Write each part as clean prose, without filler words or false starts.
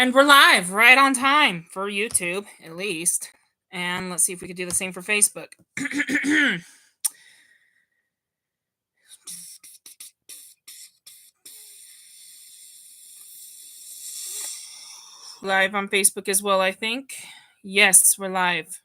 And we're live right on time for YouTube, at least. And let's see if we could do the same for Facebook. Live on Facebook as well, I think. Yes, we're live.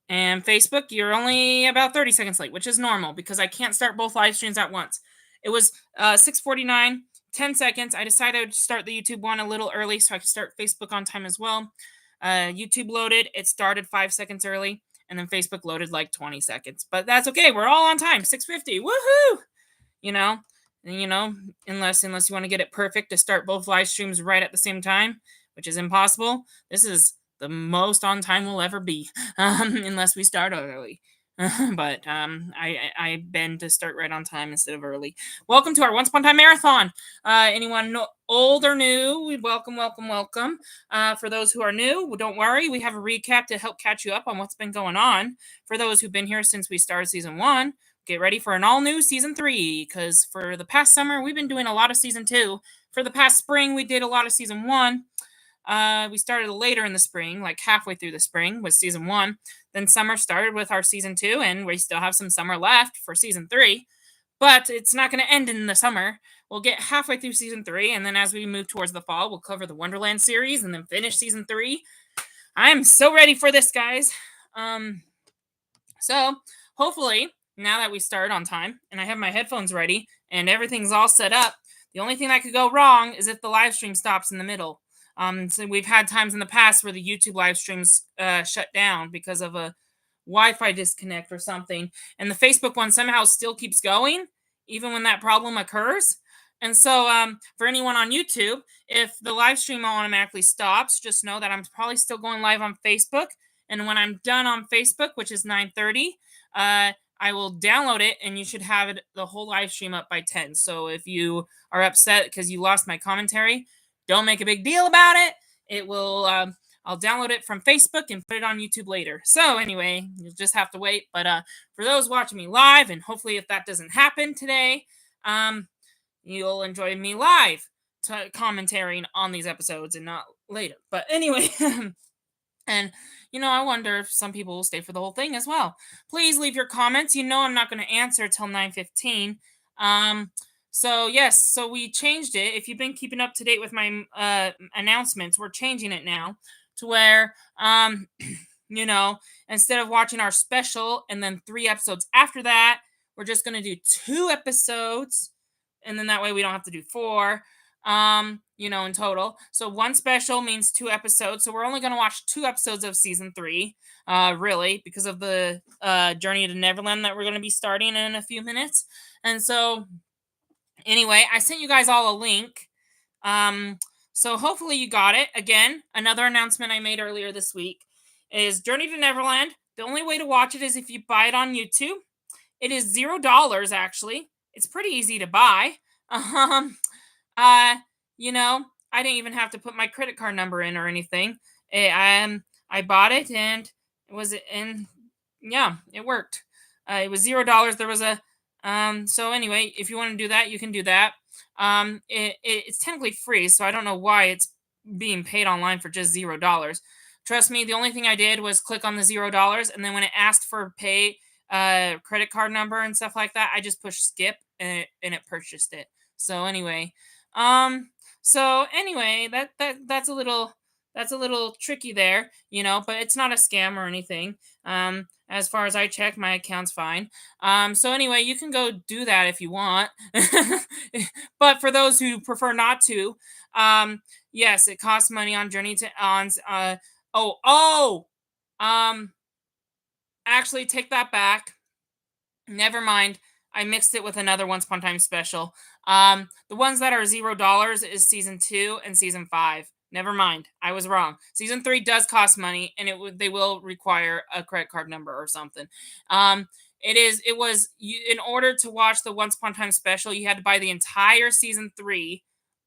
And Facebook, you're only about 30 seconds late, which is normal because I can't start both live streams at once. It was 6:49, 10 seconds. I decided I would start the YouTube one a little early so I could start Facebook on time as well. YouTube loaded. It started 5 seconds early, and then Facebook loaded like 20 seconds. But that's okay. We're all on time. 6:50. Woohoo! You know, unless you want to get it perfect to start both live streams right at the same time, which is impossible. This is the most on time we'll ever be, unless we start early. But I bend to start right on time instead of early. Welcome to our Once Upon a Time Marathon. Anyone old or new, welcome. For those who are new, don't worry. We have a recap to help catch you up on what's been going on. For those who've been here since we started season 1, get ready for an all-new season 3, because for the past summer, we've been doing a lot of season 2. For the past spring, we did a lot of season 1. We started later in the spring, like halfway through the spring with season 1. Then summer started with our season 2, and we still have some summer left for season 3. But it's not going to end in the summer. We'll get halfway through season 3, and then as we move towards the fall, we'll cover the Wonderland series and then finish season 3. I'm so ready for this, guys. So hopefully, now that we started on time and I have my headphones ready and everything's all set up, the only thing that could go wrong is if the live stream stops in the middle. So we've had times in the past where the YouTube live streams shut down because of a Wi-Fi disconnect or something, and the Facebook one somehow still keeps going even when that problem occurs. And so for anyone on YouTube, if the live stream automatically stops, just know that I'm probably still going live on Facebook. And when I'm done on Facebook, which is 9:30, I will download it, and you should have the whole live stream up by 10. So if you are upset because you lost my commentary, don't make a big deal about it. It will. I'll download it from Facebook and put it on YouTube later. So anyway, you'll just have to wait. But for those watching me live, and hopefully if that doesn't happen today, you'll enjoy me live commentating on these episodes and not later. But anyway, and I wonder if some people will stay for the whole thing as well. Please leave your comments. I'm not going to answer till 9:15. So yes, so we changed it. If you've been keeping up to date with my announcements, we're changing it now to where instead of watching our special and then 3 episodes after that, we're just going to do 2 episodes, and then that way we don't have to do 4 in total. So 1 special means 2 episodes. So we're only going to watch 2 episodes of season 3, really, because of the Journey to Neverland that we're going to be starting in a few minutes. And so anyway, I sent you guys all a link. So hopefully you got it. Again, another announcement I made earlier this week is Journey to Neverland. The only way to watch it is if you buy it on YouTube. It is $0, actually. It's pretty easy to buy. I didn't even have to put my credit card number in or anything. I bought it, and it worked. It was $0. There was a so anyway, if you want to do that, you can do that. It's technically free, so I don't know why it's being paid online for just $0. Trust me, the only thing I did was click on the $0, and then when it asked for pay credit card number and stuff like that, I just pushed skip, and it purchased it. So anyway, that's a little tricky there, but it's not a scam or anything. As far as I checked, my account's fine. So anyway, you can go do that if you want. But for those who prefer not to, yes, it costs money on Journey to actually take that back. Never mind. I mixed it with another Once Upon a Time special. The ones that are $0 is season 2 and season 5. Never mind. I was wrong. Season 3 does cost money, and they will require a credit card number or something. In order to watch the Once Upon a Time special, you had to buy the entire season 3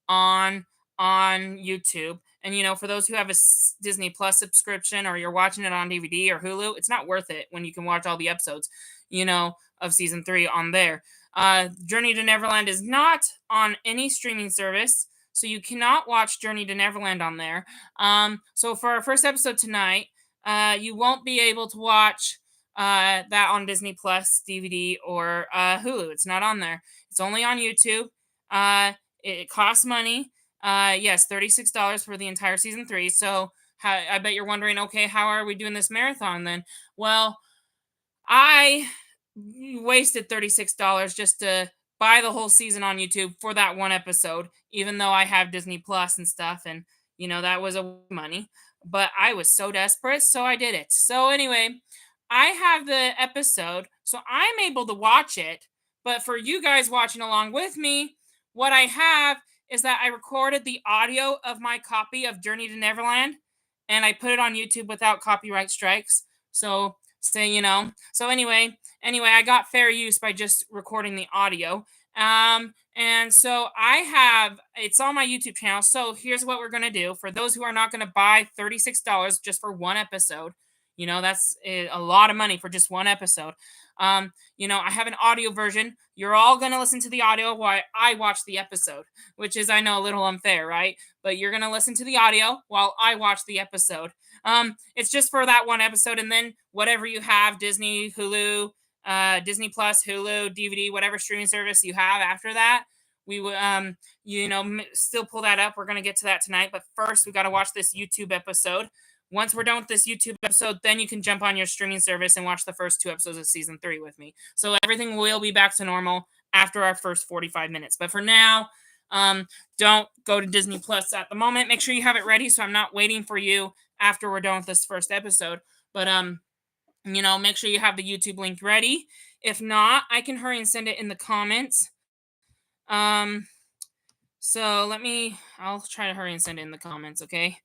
on YouTube. And for those who have a Disney Plus subscription, or you're watching it on DVD or Hulu, it's not worth it when you can watch all the episodes, of season 3 on there. Journey to Neverland is not on any streaming service. so you cannot watch Journey to Neverland on there. So for our first episode tonight, you won't be able to watch that on Disney Plus, DVD, or Hulu. It's not on there. It's only on YouTube. It costs money. Yes, $36 for the entire season 3. So I bet you're wondering, okay, how are we doing this marathon then? Well, I wasted $36 just to buy the whole season on YouTube for that one episode, even though I have Disney Plus and stuff, and that was a money. But I was so desperate, so I did it. So anyway, I have the episode, so I'm able to watch it. But for you guys watching along with me, what I have is that I recorded the audio of my copy of Journey to Neverland, and I put it on YouTube without copyright strikes. So So anyway, I got fair use by just recording the audio. And so it's on my YouTube channel. So here's what we're gonna do for those who are not gonna buy $36 just for one episode. That's a lot of money for just one episode. I have an audio version. You're all gonna listen to the audio while I watch the episode, which is, I know, a little unfair, right? But you're gonna listen to the audio while I watch the episode. It's just for that one episode, and then whatever you have, Disney, Hulu, Disney Plus, Hulu, DVD, whatever streaming service you have after that, we would, still pull that up. We're gonna get to that tonight, but first we got to watch this YouTube episode. Once we're done with this YouTube episode, then you can jump on your streaming service and watch the first 2 episodes of season 3 with me. So everything will be back to normal after our first 45 minutes. But for now, don't go to Disney Plus at the moment. Make sure you have it ready so I'm not waiting for you after we're done with this first episode. But make sure you have the YouTube link ready. If not, I can hurry and send it in the comments. So I'll try to hurry and send it in the comments, okay?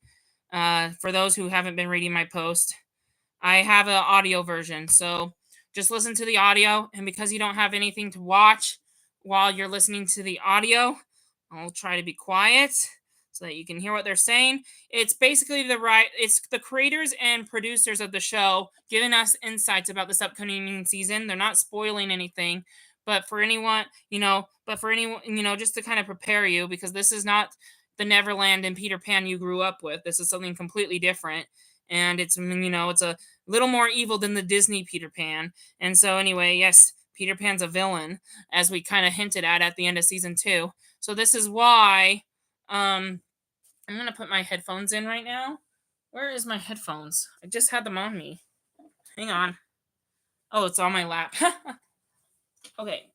For those who haven't been reading my post, I have an audio version. So just listen to the audio. And because you don't have anything to watch while you're listening to the audio, I'll try to be quiet so that you can hear what they're saying. It's basically it's the creators and producers of the show giving us insights about this upcoming season. They're not spoiling anything, but for anyone, just to kind of prepare you, because this is not the Neverland and Peter Pan you grew up with. This is something completely different. And it's a little more evil than the Disney Peter Pan. And so anyway, yes, Peter Pan's a villain, as we kind of hinted at the end of season 2. So this is why I'm going to put my headphones in right now. Where is my headphones? I just had them on me. Hang on. Oh, it's on my lap. Okay.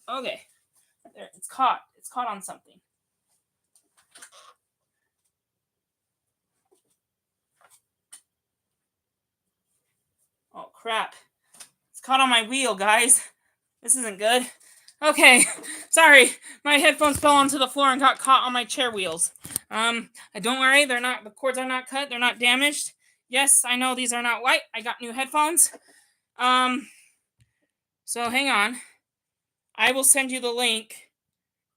There, it's caught. It's caught on something. Oh, crap. It's caught on my wheel, guys. This isn't good. Okay, sorry. My headphones fell onto the floor and got caught on my chair wheels. Don't worry, the cords are not cut, they're not damaged. Yes, I know these are not white. I got new headphones. So hang on. I will send you the link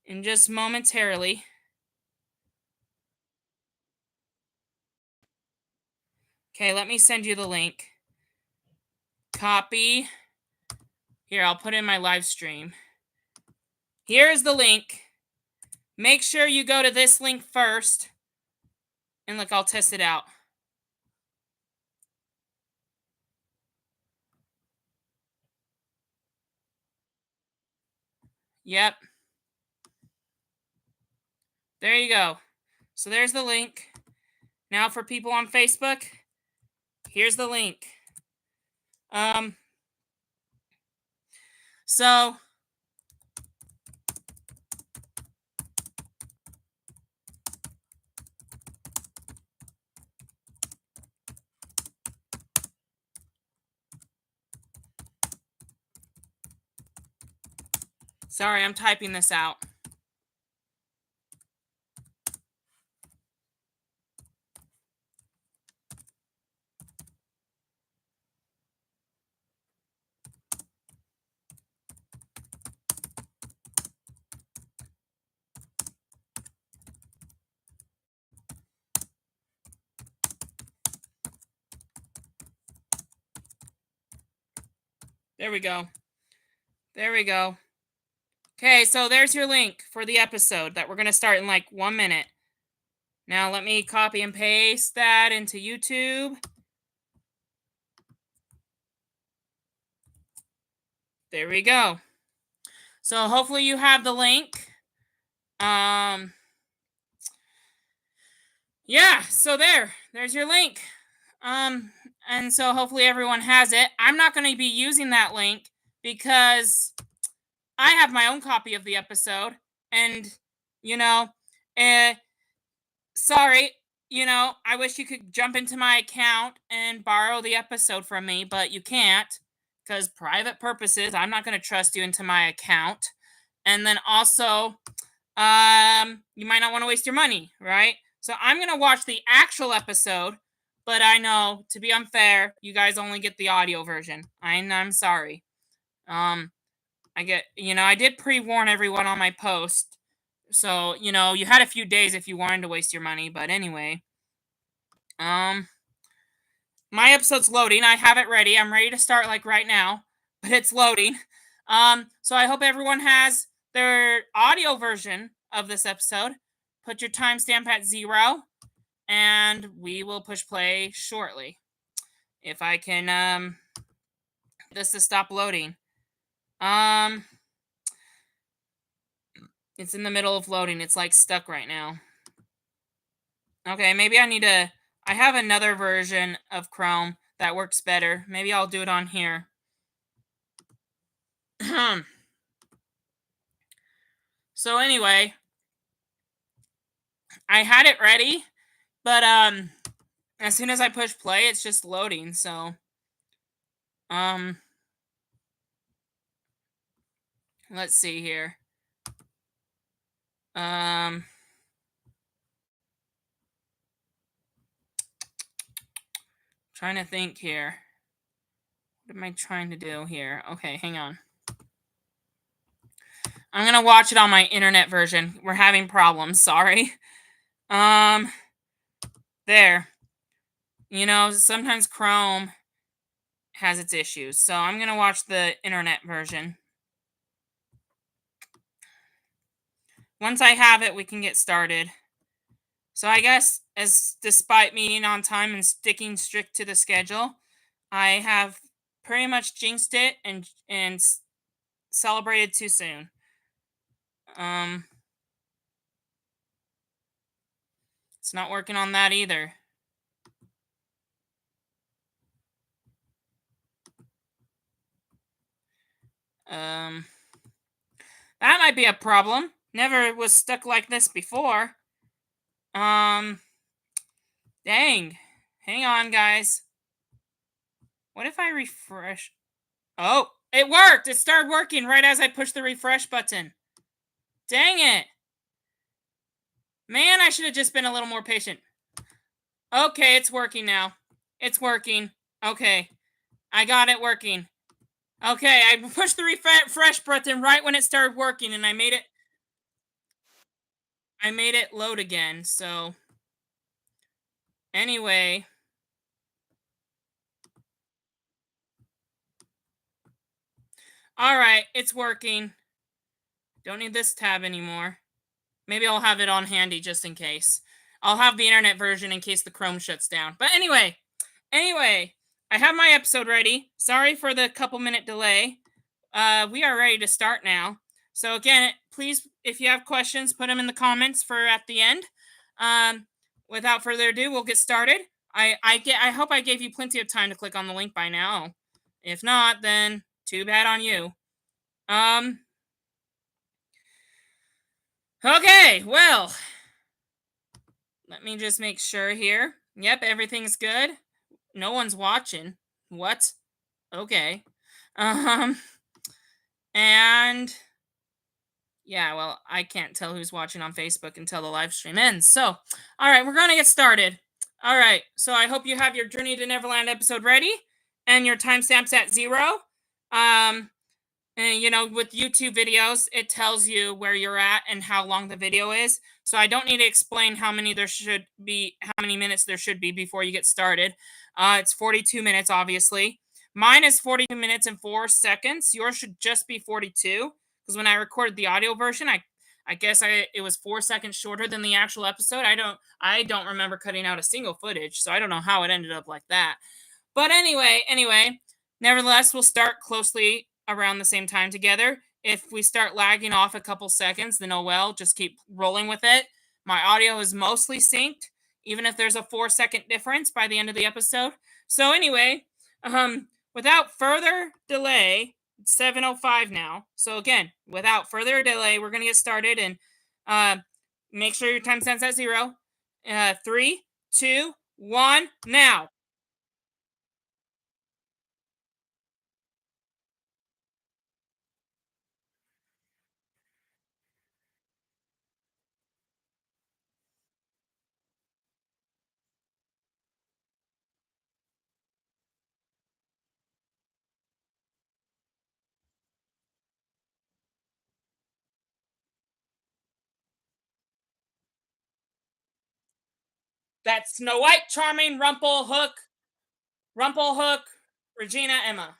in just momentarily. Okay, let me send you the link. Copy. Here, I'll put in my live stream. Here's the link. Make sure you go to this link first. And look, I'll test it out. Yep. There you go. So there's the link. Now for people on Facebook, here's the link. So sorry, I'm typing this out. There we go. There we go. Okay, so there's your link for the episode that we're going to start in like 1 minute. Now let me copy and paste that into YouTube. There we go. So hopefully you have the link. Yeah, so there's your link. And so hopefully everyone has it. I'm not going to be using that link because I have my own copy of the episode, and you know, uh, sorry, I wish you could jump into my account and borrow the episode from me, but you can't because private purposes. I'm not going to trust you into my account, and then also, you might not want to waste your money, right? So I'm going to watch the actual episode, but I know to be unfair, you guys only get the audio version. I'm sorry. I did pre-warn everyone on my post. So, you had a few days if you wanted to waste your money, but anyway. My episode's loading. I have it ready. I'm ready to start like right now, but it's loading. So I hope everyone has their audio version of this episode. Put your timestamp at 0, and we will push play shortly. If I can this to stop loading. It's in the middle of loading. It's like stuck right now. Okay, maybe I have another version of Chrome that works better. Maybe I'll do it on here. So anyway, I had it ready, but as soon as I push play, it's just loading. So let's see here. Trying to think here. What am I trying to do here? Okay, hang on. I'm gonna watch it on my internet version. We're having problems. Sorry. There. Sometimes Chrome has its issues, so I'm gonna watch the internet version. Once I have it, we can get started. So I guess, despite me being on time and sticking strict to the schedule, I have pretty much jinxed it and celebrated too soon. It's not working on that either. That might be a problem. Never was stuck like this before. Dang. Hang on, guys. What if I refresh? Oh, it worked! It started working right as I pushed the refresh button. Dang it. Man, I should have just been a little more patient. Okay, it's working now. It's working. Okay. I got it working. Okay, I pushed the refresh button right when it started working, and I made it load again. So anyway, all right, it's working. Don't need this tab anymore. Maybe I'll have it on handy just in case. I'll have the internet version in case the Chrome shuts down. But anyway, I have my episode ready. Sorry for the couple minute delay. We are ready to start now. So again, please, if you have questions, put them in the comments for at the end. Without further ado, we'll get started. I hope I gave you plenty of time to click on the link by now. If not, then too bad on you. Okay, well, let me just make sure here. Yep, everything's good. No one's watching. What? Okay. And yeah, well, I can't tell who's watching on Facebook until the live stream ends. So, all right, we're going to get started. All right, so I hope you have your Journey to Neverland episode ready and your timestamps at 0. And with YouTube videos, it tells you where you're at and how long the video is. So I don't need to explain how many minutes there should be before you get started. It's 42 minutes, obviously. Mine is 42 minutes and 4 seconds. Yours should just be 42 because when I recorded the audio version, I guess it was 4 seconds shorter than the actual episode. I don't remember cutting out a single footage, so I don't know how it ended up like that. But anyway, nevertheless, we'll start closely around the same time together. If we start lagging off a couple seconds, then oh well, just keep rolling with it. My audio is mostly synced, even if there's a 4 second difference by the end of the episode. So anyway, without further delay, it's 7:05 now. So again, without further delay, we're gonna get started and uh, make sure your time sense at zero. Three, two, one, now. That's Snow White, Charming, Rumplehook, Regina, Emma.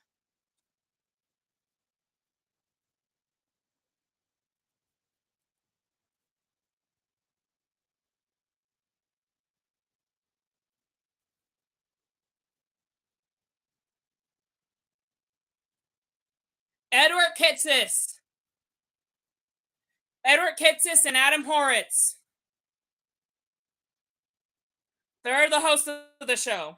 Edward Kitsis. Edward Kitsis and Adam Horitz. They're the hosts of the show.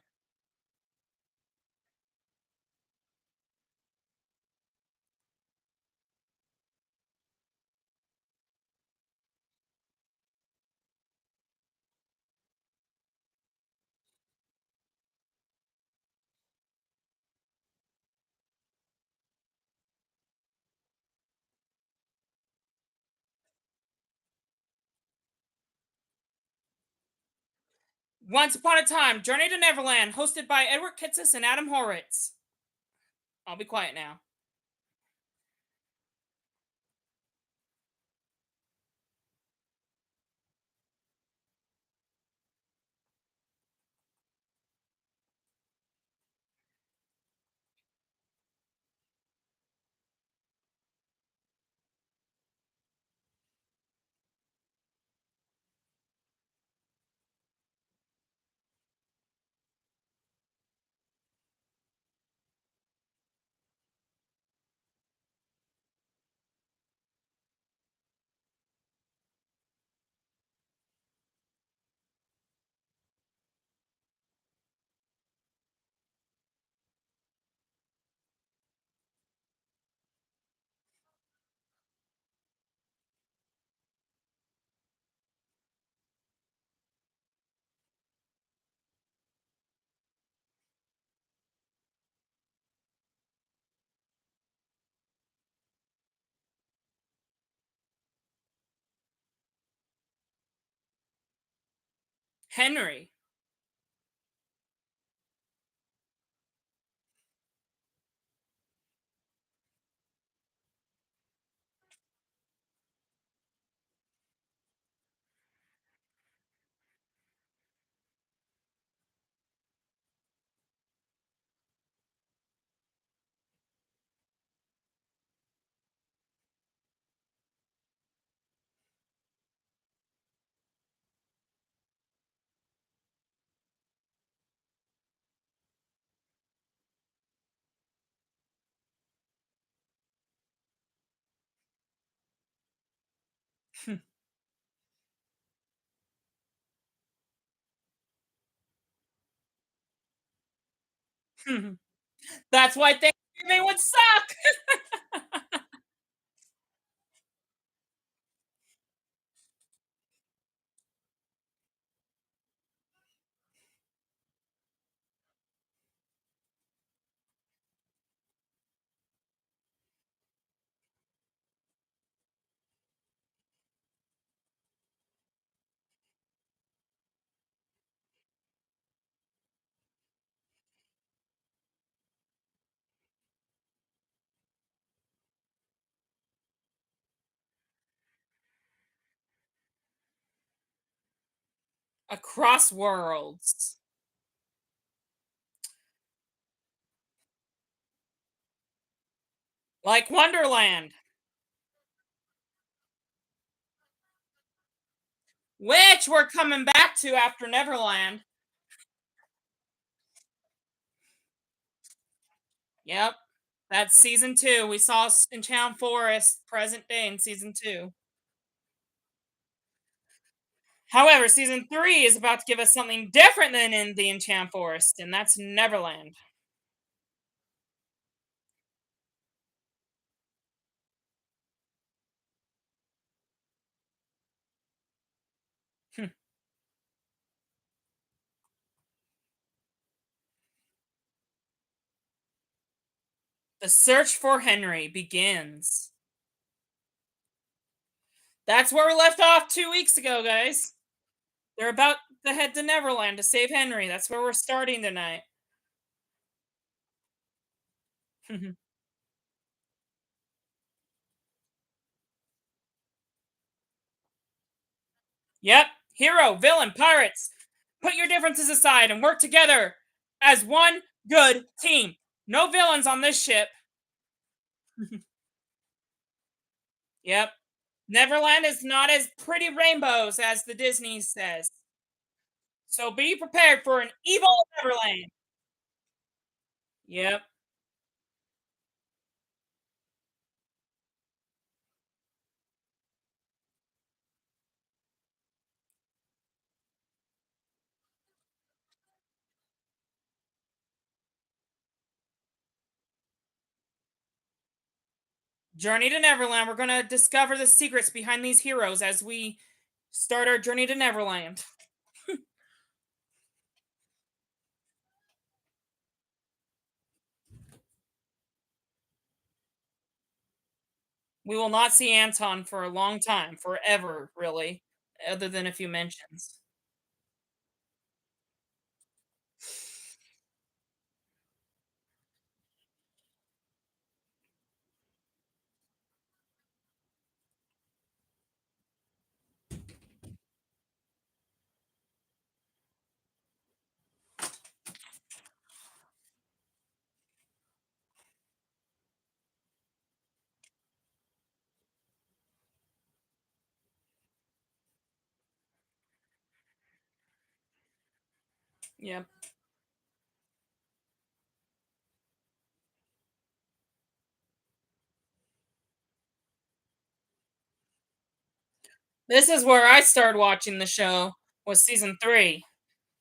Once Upon a Time, Journey to Neverland, hosted by Edward Kitsis and Adam Horitz. I'll be quiet now. Henry. That's why Thanksgiving would suck. Across worlds. Like Wonderland. which we're coming back to after Neverland. Yep. That's season 2. We saw Enchanted Forest present day in season 2. However, season 3 is about to give us something different than in the Enchanted Forest, and that's Neverland. The search for Henry begins. That's where we left off 2 weeks ago, guys. They're about to head to Neverland to save Henry. That's where we're starting tonight. Yep. Hero, villain, pirates. Put your differences aside and work together as one good team. No villains on this ship. Yep. Neverland is not as pretty rainbows as the Disney says. So be prepared for an evil Neverland. Yep. Journey to Neverland. We're going to discover the secrets behind these heroes as we start our journey to Neverland. We will not see Anton for a long time, forever, really, other than a few mentions. Yep. This is where I started watching the show, was season 3.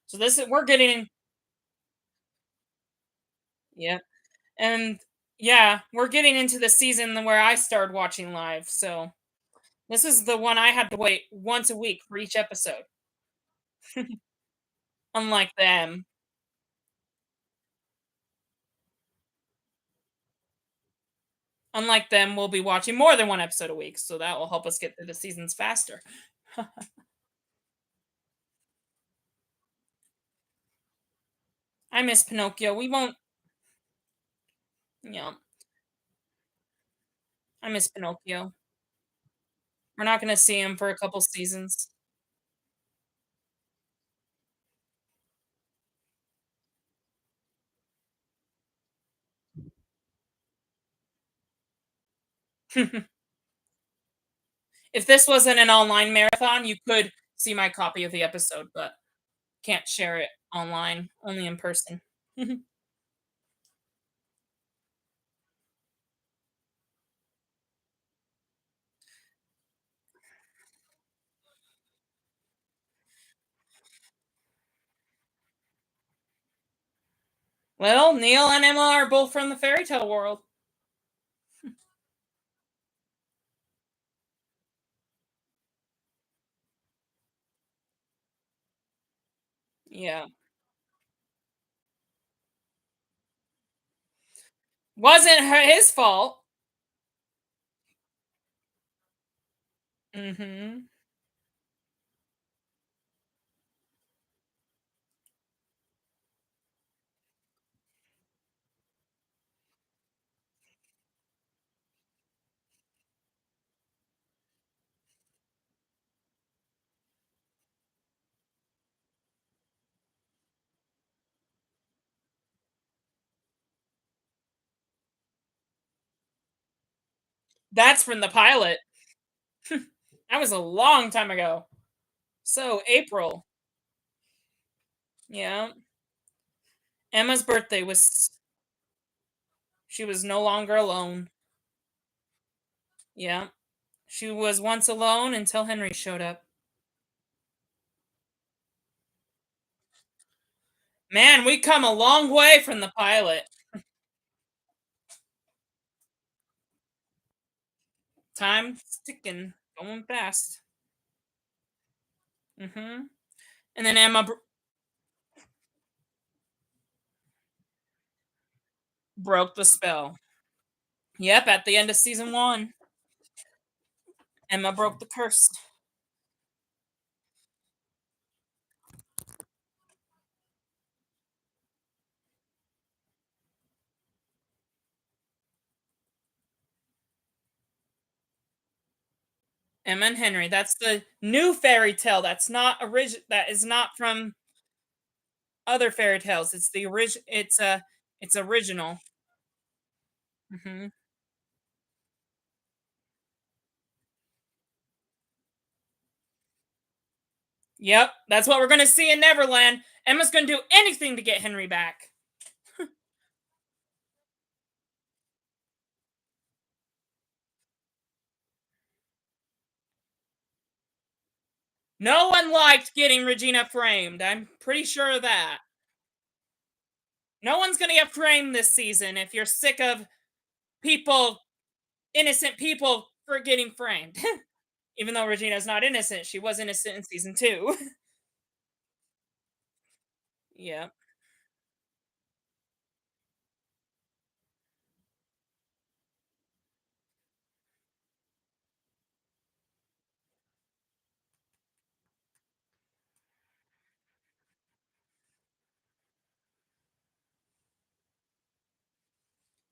So this is we're getting yeah. And yeah, we're getting into the season where I started watching live. So this is the one I had to wait once a week for each episode. Unlike them. Unlike them, we'll be watching more than one episode a week, so that will help us get through the seasons faster. I miss Pinocchio. We won't, you know, I miss Pinocchio. We're not going to see him for a couple seasons. If this wasn't an online marathon, you could see my copy of the episode, but can't share it online, only in person. Well, Neil and Emma are both from the fairy tale world. Yeah. Wasn't his fault. Mhm. That's from the pilot. That was a long time ago. So, April. Yeah. Emma's birthday was she was no longer alone. Yeah. She was once alone until Henry showed up. Man, we come a long way from the pilot. Time's ticking, going fast. Mhm. And then broke the spell. Yep, at the end of season 1, Emma broke the curse. Emma and Henry. That's the new fairy tale. That is not from other fairy tales. It's the original. It's original. Mhm. Yep, that's what we're going to see in Neverland. Emma's going to do anything to get Henry back. No one liked getting Regina framed. I'm pretty sure of that. No one's going to get framed this season if you're sick of people, innocent people, for getting framed. Even though Regina's not innocent, she was innocent in season 2. Yeah.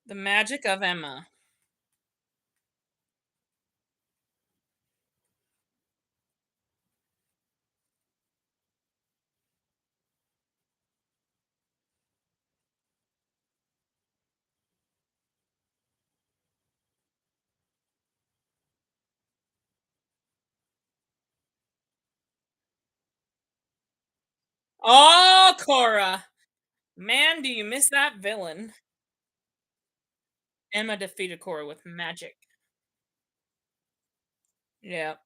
The magic of Emma. Oh, Cora. Man, do you miss that villain? Emma defeated Cora with magic. Yep.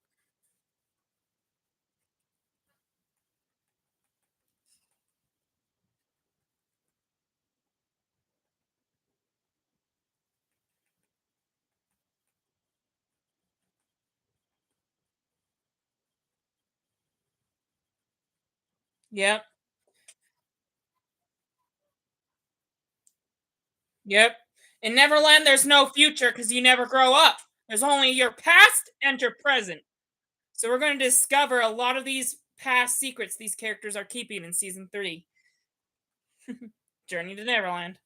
Yep. Yep. In Neverland, there's no future because you never grow up. There's only your past and your present. So we're going to discover a lot of these past secrets these characters are keeping in season 3. Journey to Neverland.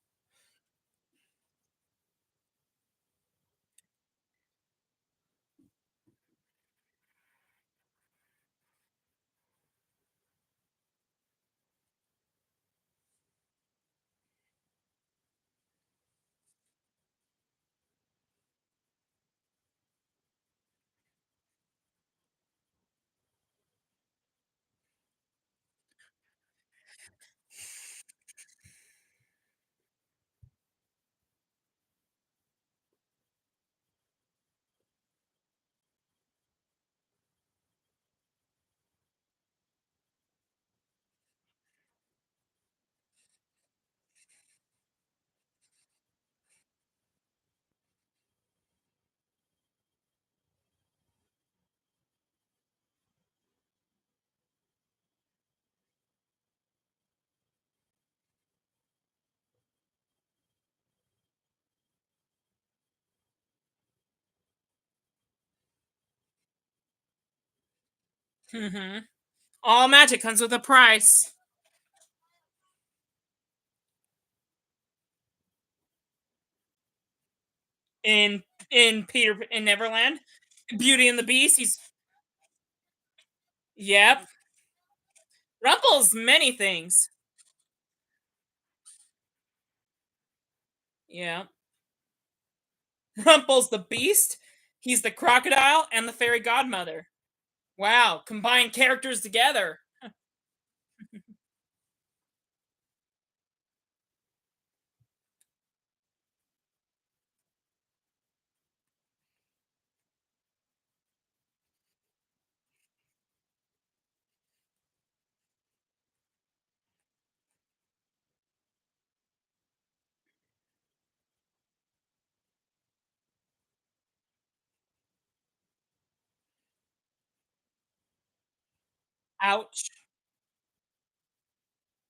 Hmm. All magic comes with a price. In in Neverland, Beauty and the Beast. He's yep. Rumple's many things. Yeah. Rumple's the Beast. He's the crocodile and the fairy godmother. Wow, combine characters together. Ouch.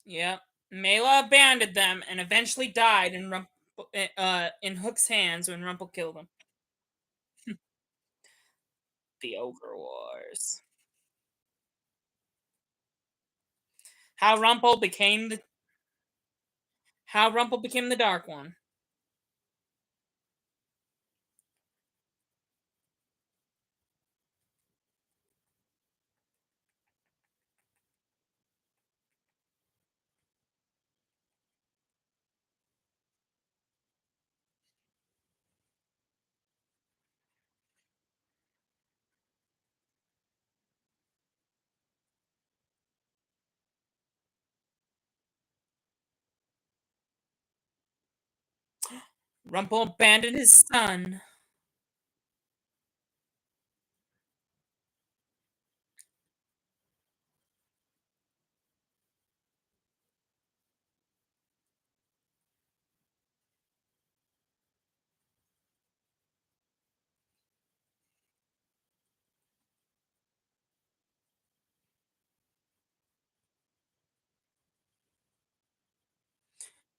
Yep. Mela abandoned them and eventually died in Hook's hands when Rumple killed him. The Ogre Wars. How Rumple became the How Rumple became the Dark One. Rumple abandoned his son.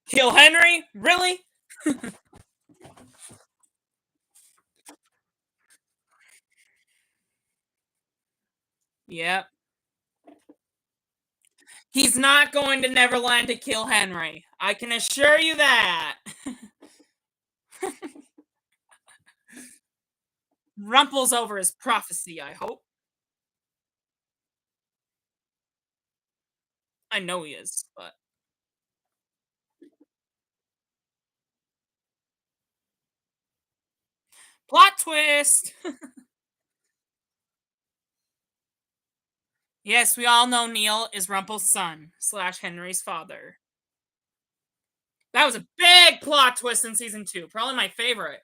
Kill Henry? Really? Yep. He's not going to Neverland to kill Henry. I can assure you that. Rumple's over his prophecy, I hope. I know he is, but plot twist. Yes, we all know Neil is Rumple's son slash Henry's father. That was a big plot twist in season 2. Probably my favorite.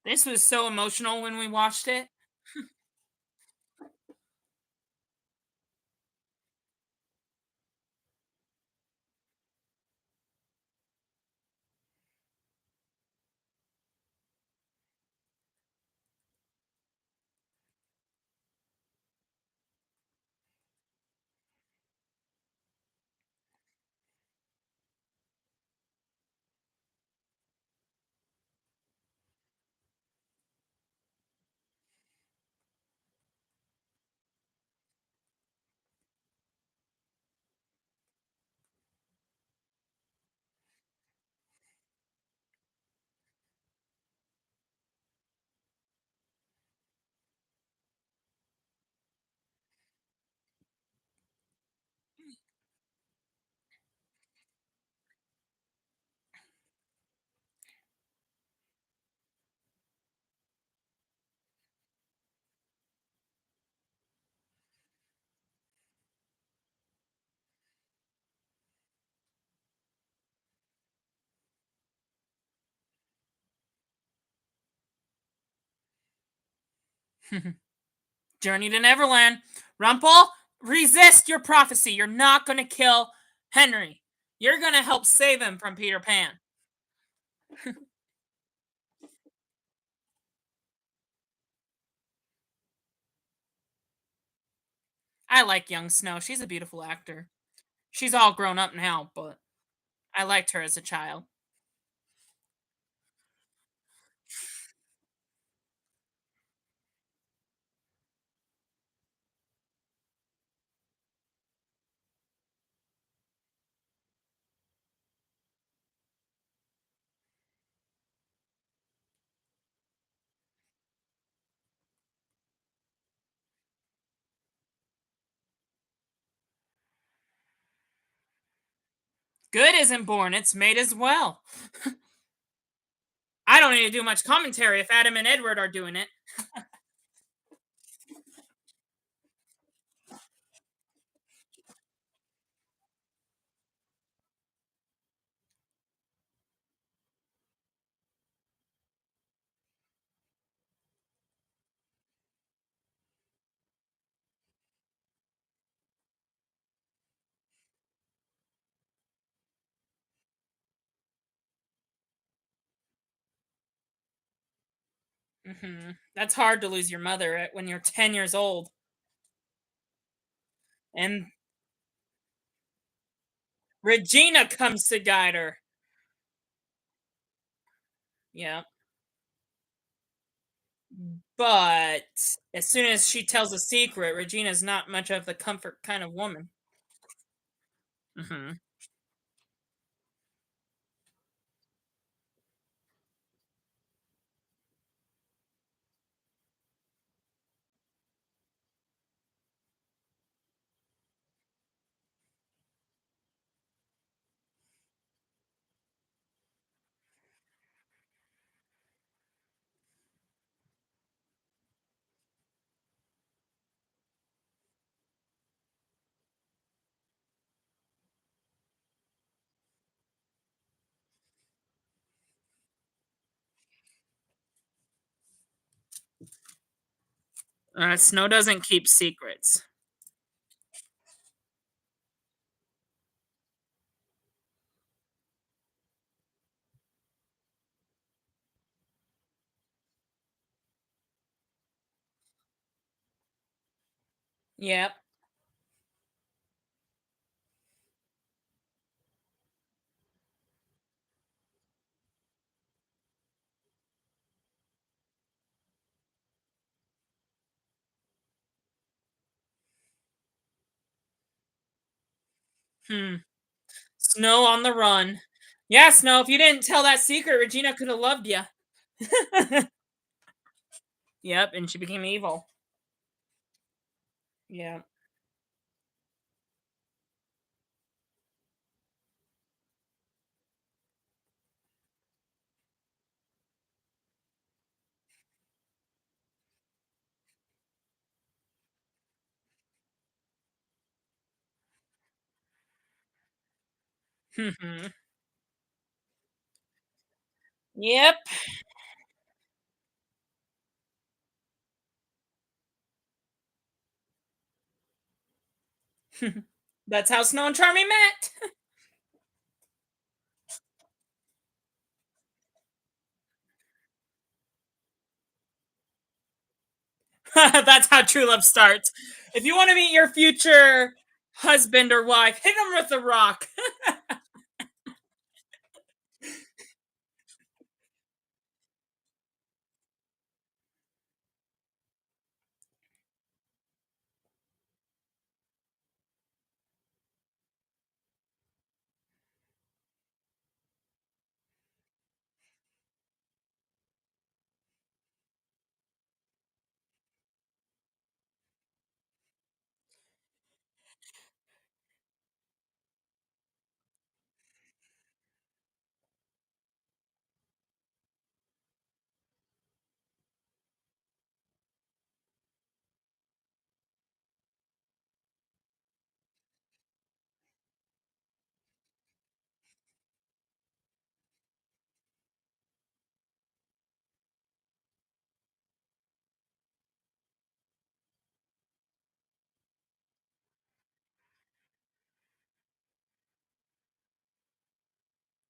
This was so emotional when we watched it. Journey to Neverland. Rumple, resist your prophecy. You're not going to kill Henry. You're going to help save him from Peter Pan. I like young Snow. She's a beautiful actor. She's all grown up now, but I liked her as a child. Good isn't born, it's made as well. I don't need to do much commentary if Adam and Edward are doing it. That's hard to lose your mother when you're 10 years old. And Regina comes to guide her. Yeah. But as soon as she tells a secret, Regina's not much of the comfort kind of woman. Hmm. Snow doesn't keep secrets. Yep. Hmm. Snow on the run. Yeah, Snow, if you didn't tell that secret, Regina could have loved you. Yep, and she became evil. Yeah. Mhm. Yep. That's how Snow and Charming met. That's how true love starts. If you want to meet your future husband or wife, hit him with a rock.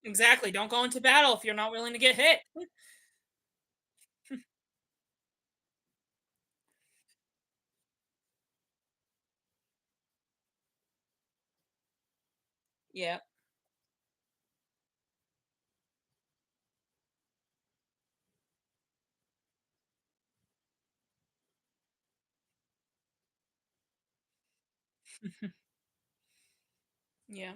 Exactly. Don't go into battle if you're not willing to get hit. Yeah. Yeah.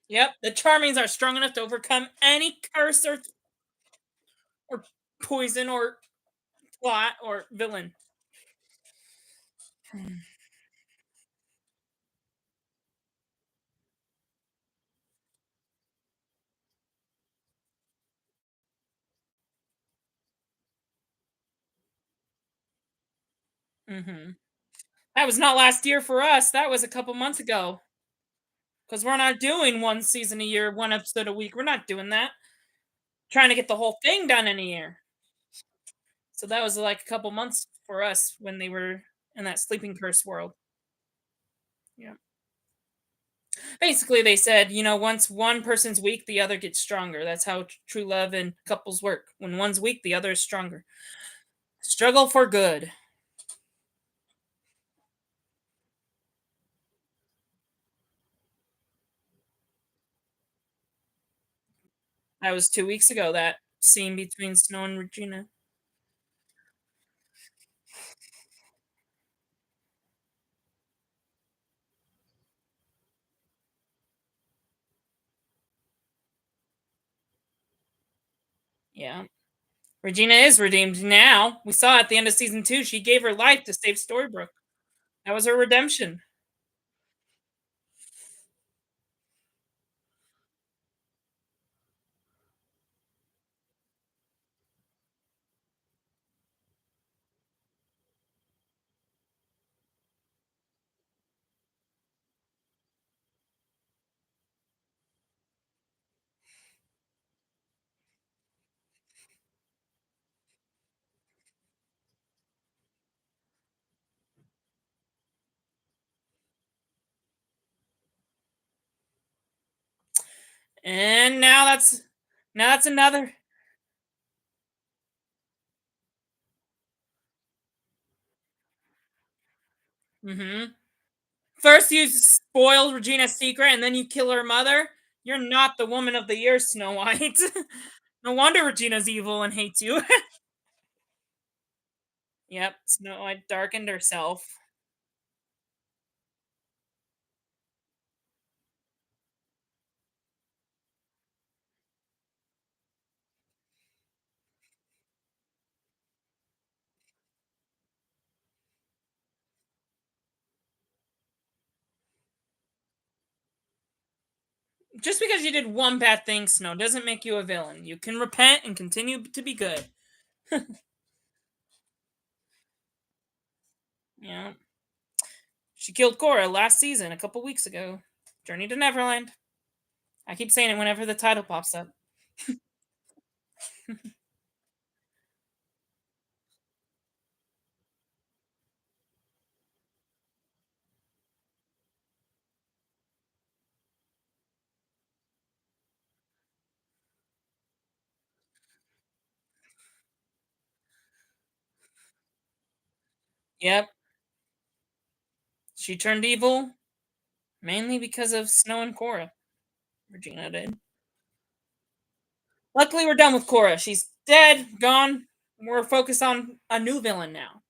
Yep, the Charmings are strong enough to overcome any curse or poison or plot or villain. Mhm. That was not last year for us, that was a couple months ago. Because 'cause we're not doing 1 season a year, 1 episode a week, we're not doing that. Trying to get the whole thing done in a year. So that was, like, a couple months for us when they were in that sleeping curse world. Yeah. Basically, they said, once one person's weak, the other gets stronger. That's how true love and couples work. When one's weak, the other is stronger. Struggle for good. That was 2 weeks ago, that scene between Snow and Regina. Yeah. Regina is redeemed now. We saw at the end of season 2, she gave her life to save Storybrooke. That was her redemption. And now that's another. Mhm. First you spoil Regina's secret and then you kill her mother. You're not the woman of the year, Snow White. No wonder Regina's evil and hates you. Yep, Snow White darkened herself. Just because you did one bad thing, Snow, doesn't make you a villain. You can repent and continue to be good. Yeah. She killed Cora last season, a couple weeks ago. Journey to Neverland. I keep saying it whenever the title pops up. Yep. She turned evil mainly because of Snow and Cora. Regina did. Luckily, we're done with Cora. She's dead, gone. We're focused on a new villain now.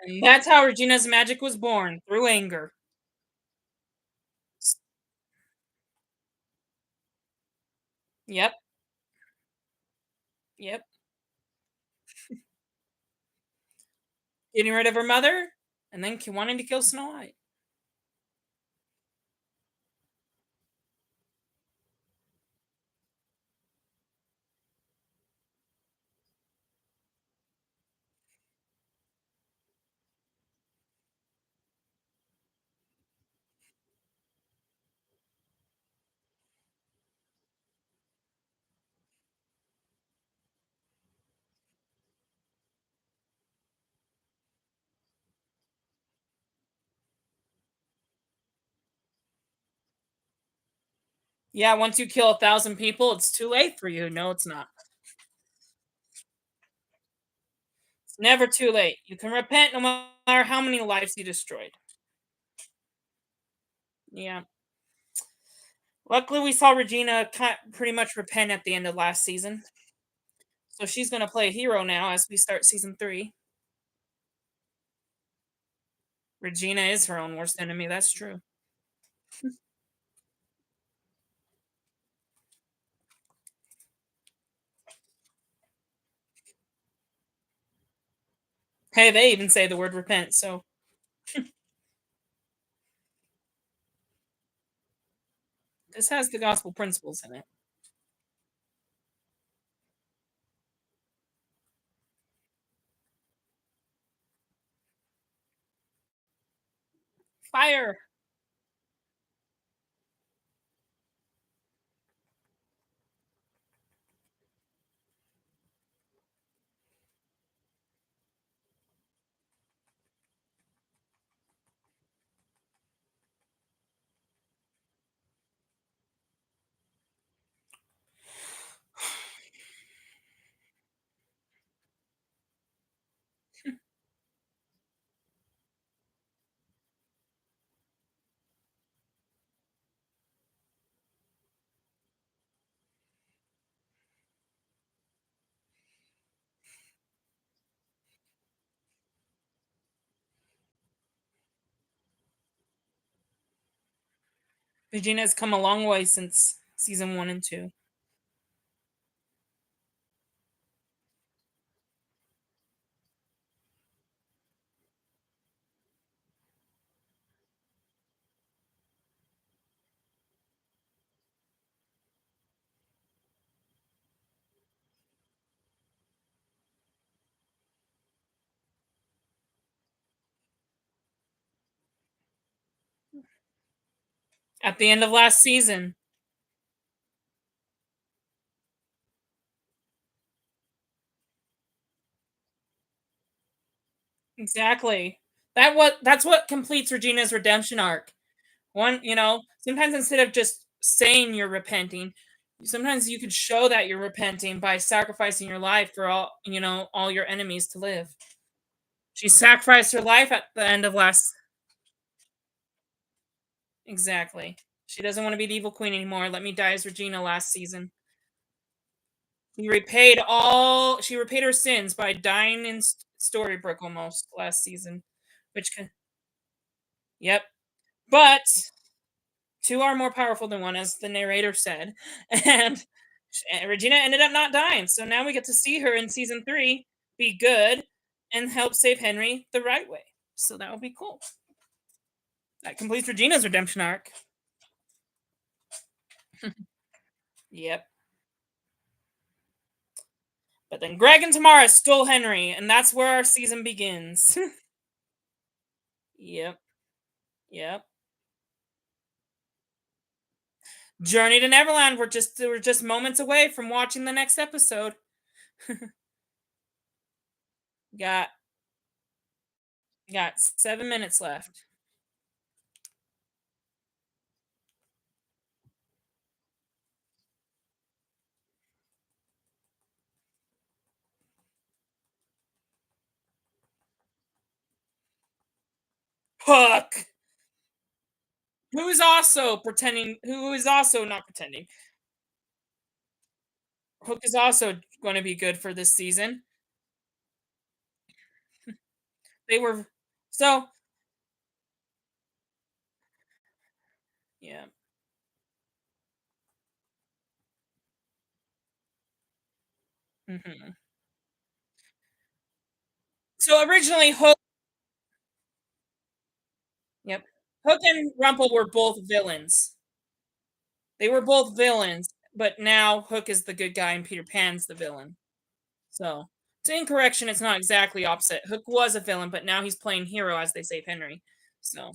And that's how Regina's magic was born, through anger. Yep, yep. Getting rid of her mother, and then wanting to kill Snow White. Yeah, once you kill 1,000 people, it's too late for you. No, it's not. It's never too late. You can repent no matter how many lives you destroyed. Yeah. Luckily, we saw Regina pretty much repent at the end of last season. So she's going to play a hero now as we start season 3. Regina is her own worst enemy. That's true. Hey, they even say the word repent. So this has the gospel principles in it. Fire. Regina has come a long way since season 1 and 2. At the end of last season. Exactly. That's what completes Regina's redemption arc. Sometimes instead of just saying you're repenting, sometimes you could show that you're repenting by sacrificing your life for all your enemies to live. She sacrificed her life at the end of last. Exactly. She doesn't want to be the evil queen anymore. Let me die as Regina last season. She repaid her sins by dying in Storybrooke almost last season, which can. Yep. But two are more powerful than one, as the narrator said. And Regina ended up not dying. So now we get to see her in season 3 be good and help save Henry the right way. So that would be cool. That completes Regina's redemption arc. Yep. But then Greg and Tamara stole Henry, and that's where our season begins. Yep. Yep. Journey to Neverland. We're just moments away from watching the next episode. Got got 7 minutes left. Hook, who is also not pretending. Hook is also going to be good for this season. They were so yeah. Mhm. So originally Yep. Hook and Rumple were both villains. They were both villains, but now Hook is the good guy and Peter Pan's the villain. So, to incorrection, it's not exactly opposite. Hook was a villain, but now he's playing hero as they save Henry. So,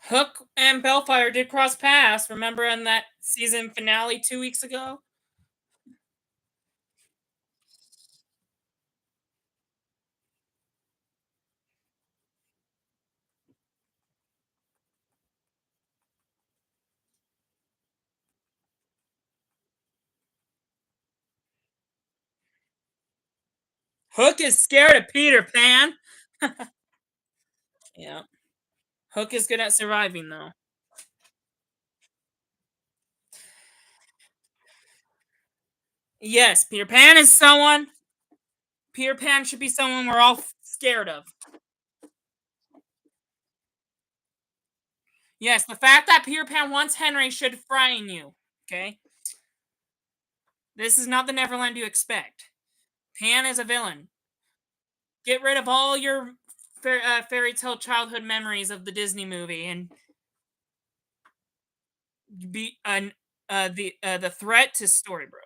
Hook and Bellfire did cross paths. Remember in that season finale 2 weeks ago? Hook is scared of Peter Pan. Yeah. Hook is good at surviving, though. Yes, Peter Pan should be someone we're all scared of. Yes, the fact that Peter Pan wants Henry should frighten you. Okay? This is not the Neverland you expect. Pan is a villain. Get rid of all your fairy tale childhood memories of the Disney movie and be the threat to Storybrooke.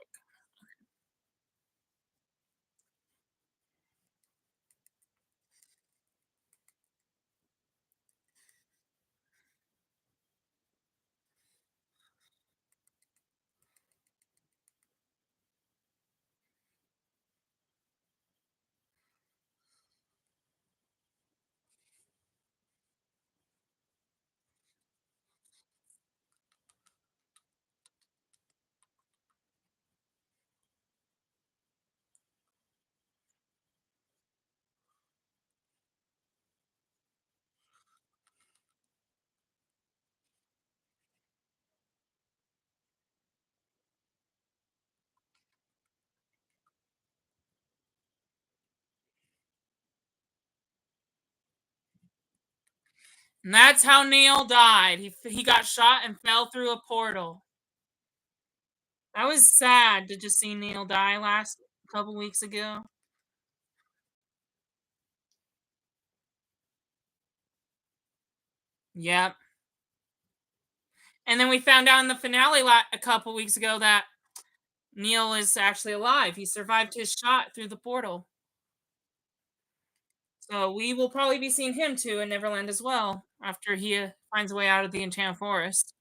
And that's how Neil died. He got shot and fell through a portal. That was sad to just see Neil die last couple weeks ago. Yep. And then we found out in the finale a couple weeks ago that Neil is actually alive. He survived his shot through the portal. So we will probably be seeing him too in Neverland as well after he finds a way out of the Enchanted Forest.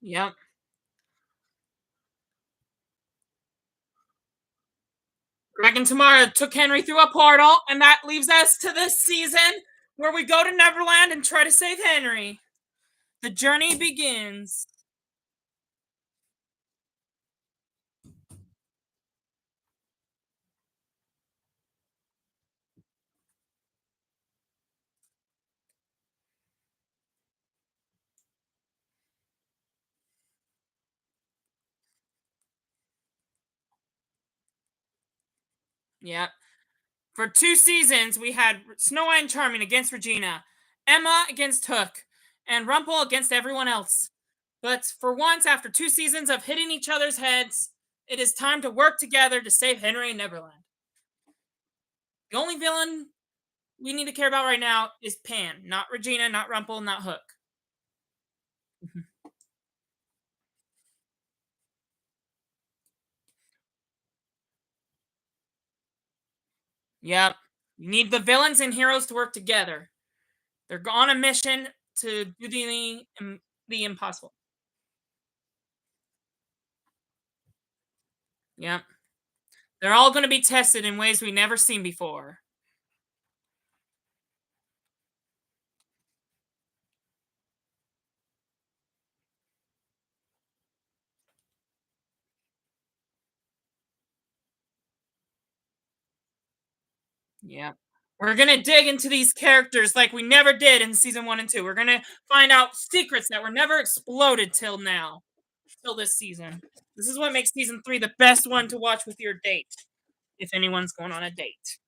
Yep. Dragon Tamara took Henry through a portal, and that leaves us to this season where we go to Neverland and try to save Henry. The journey begins. Yeah. For 2 seasons, we had Snow White and Charming against Regina, Emma against Hook, and Rumple against everyone else. But for once, after 2 seasons of hitting each other's heads, it is time to work together to save Henry and Neverland. The only villain we need to care about right now is Pan, not Regina, not Rumple, not Hook. Yep. You need the villains and heroes to work together. They're on a mission to do the impossible. Yep. They're all going to be tested in ways we've never seen before. Yeah. We're going to dig into these characters like we never did in season 1 and 2. We're going to find out secrets that were never exploded till now, till this season. This is what makes season 3 the best one to watch with your date, if anyone's going on a date.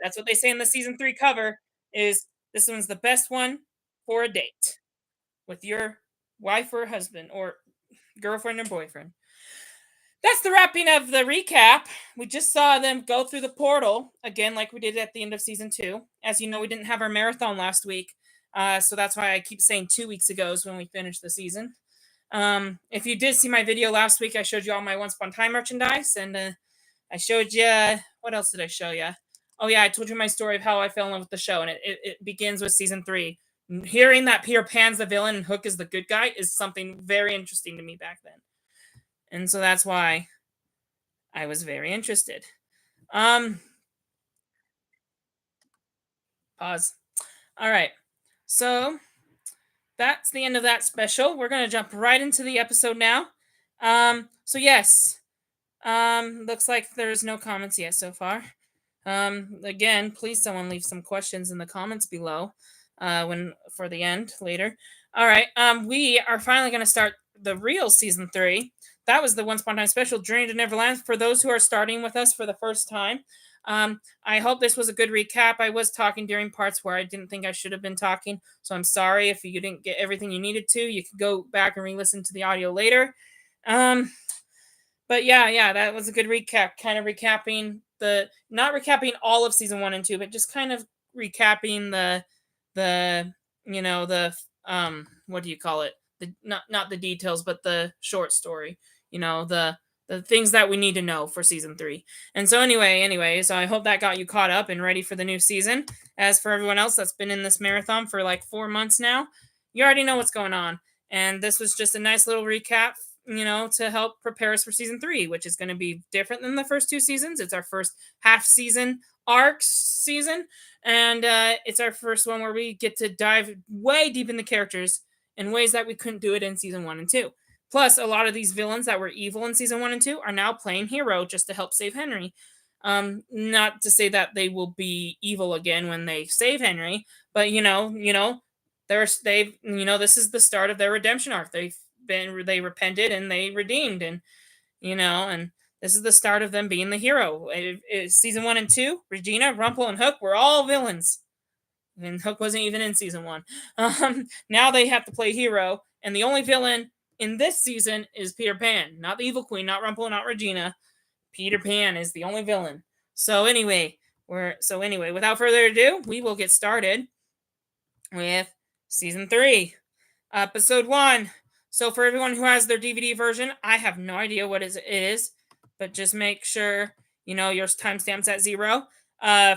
That's what they say in the season 3 cover is this one's the best one for a date with your wife or husband or girlfriend or boyfriend. That's the wrapping of the recap. We just saw them go through the portal again, like we did at the end of season 2. As you know, we didn't have our marathon last week, so that's why I keep saying 2 weeks ago is when we finished the season. If you did see my video last week, I showed you all my Once Upon a Time merchandise, and I showed you what else did I show you? Oh yeah, I told you my story of how I fell in love with the show, and it begins with season 3. Hearing that Peter Pan's the villain and Hook is the good guy is something very interesting to me back then. And so that's why I was very interested. Um, Pause. All right. So that's the end of that special. We're gonna jump right into the episode now. So yes. Looks like there's no comments yet so far. Again, please someone leave some questions in the comments below. When for the end later. All right. We are finally gonna start the real season 3. That was the Once Upon a Time special, Journey to Neverland. For those who are starting with us for the first time, I hope this was a good recap. I was talking during parts where I didn't think I should have been talking, so I'm sorry if you didn't get everything you needed to. You could go back and re-listen to the audio later. Um, but yeah, that was a good recap. Kind of recapping the not recapping all of season 1 and 2, but just kind of recapping the the what do you call it? The not the details, but the short story. The things that we need to know for season 3. And so anyway, so I hope that got you caught up and ready for the new season. As for everyone else that's been in this marathon for like 4 months now, you already know what's going on. And this was just a nice little recap, to help prepare us for season 3, which is going to be different than the first 2 seasons. It's our first half season arc season, and it's our first one where we get to dive way deep in the characters in ways that we couldn't do it in season 1 and 2. Plus, a lot of these villains that were evil in season 1 and 2 are now playing hero just to help save Henry. Not to say that they will be evil again when they save Henry, but this is the start of their redemption arc. They repented and they redeemed, and this is the start of them being the hero. Season 1 and 2, Regina, Rumple, and Hook were all villains, and Hook wasn't even in season 1. Now they have to play hero, and the only villain in this season is Peter Pan, not the Evil Queen, not Rumple, not Regina. Peter Pan is the only villain. So anyway, without further ado, we will get started with season 3, episode 1. So for everyone who has their DVD version, I have no idea what it is, but just make sure your timestamp's at 0.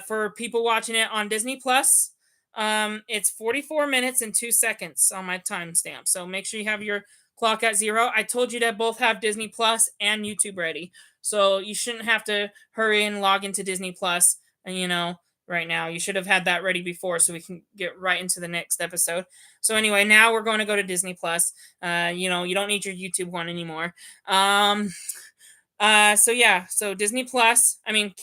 For people watching it on Disney Plus, it's 44 minutes and 2 seconds on my timestamp. So make sure you have your clock at 0. I told you to both have Disney Plus and YouTube ready, so you shouldn't have to hurry and log into Disney Plus. And right now, you should have had that ready before, so we can get right into the next episode. So anyway, now we're going to go to Disney Plus. You don't need your YouTube one anymore. So Disney Plus. I mean,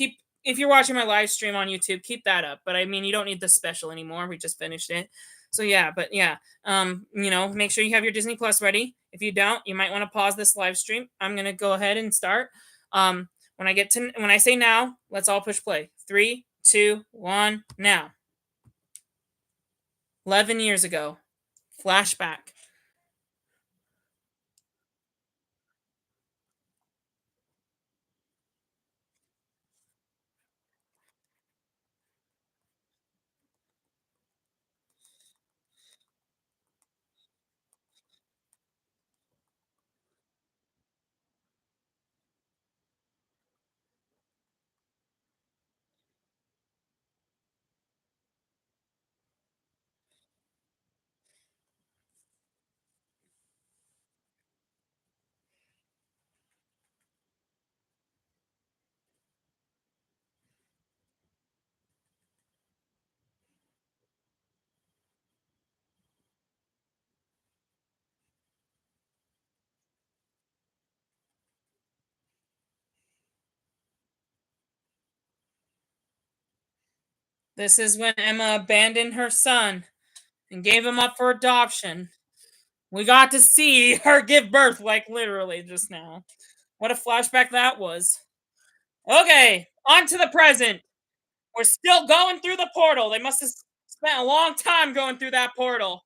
if you're watching my live stream on YouTube, keep that up. But I mean, you don't need the special anymore. We just finished it. So make sure you have your Disney Plus ready. If you don't, you might want to pause this live stream. I'm gonna go ahead and start. When I say now, let's all push play. Three, two, one, now. 11 years ago. Flashback. This is when Emma abandoned her son and gave him up for adoption. We got to see her give birth, like literally just now. What a flashback that was. Okay, on to the present. We're still going through the portal. They must have spent a long time going through that portal.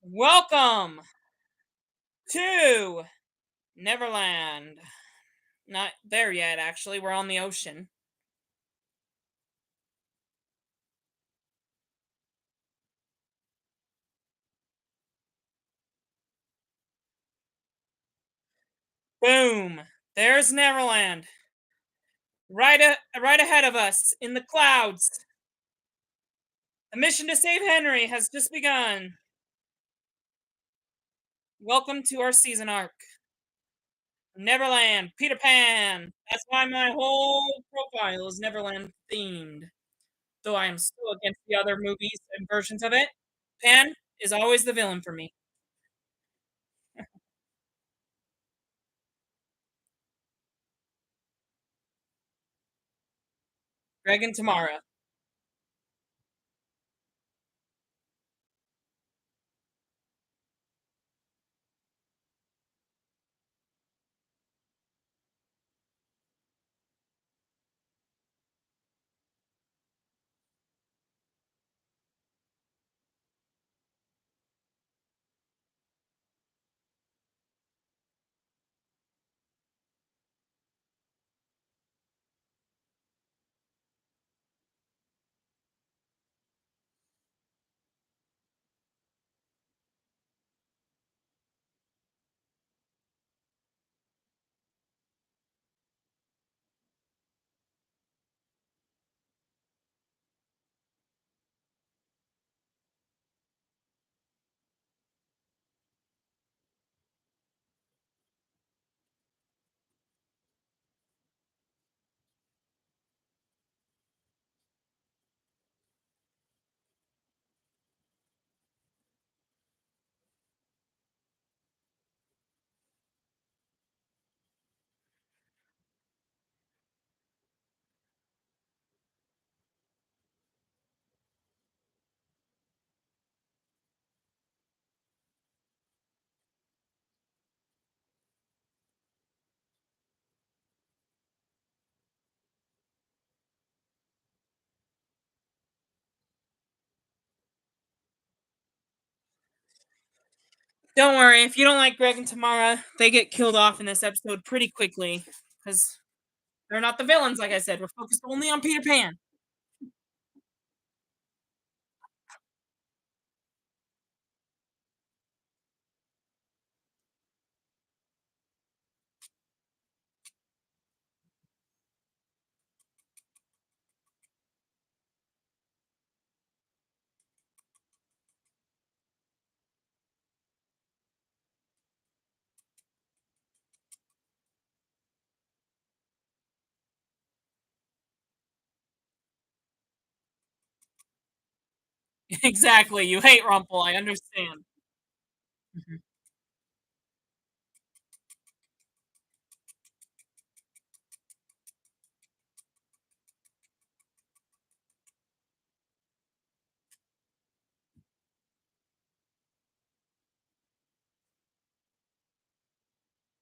Welcome to Neverland. Not there yet, actually. We're on the ocean. Boom. There's Neverland. Right ahead of us in the clouds. The mission to save Henry has just begun. Welcome to our season arc. Neverland, Peter Pan. That's why my whole profile is Neverland themed. Though I am still against the other movies and versions of it. Pan is always the villain for me. Greg and Tamara. Don't worry, if you don't like Greg and Tamara, they get killed off in this episode pretty quickly. Because they're not the villains, like I said. We're focused only on Peter Pan. Exactly. You hate Rumpel. I understand. Mhm.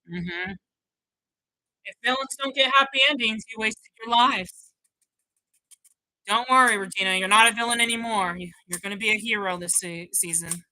Mhm. If villains don't get happy endings, you wasted your lives. Don't worry, Regina, you're not a villain anymore. You're gonna be a hero this season.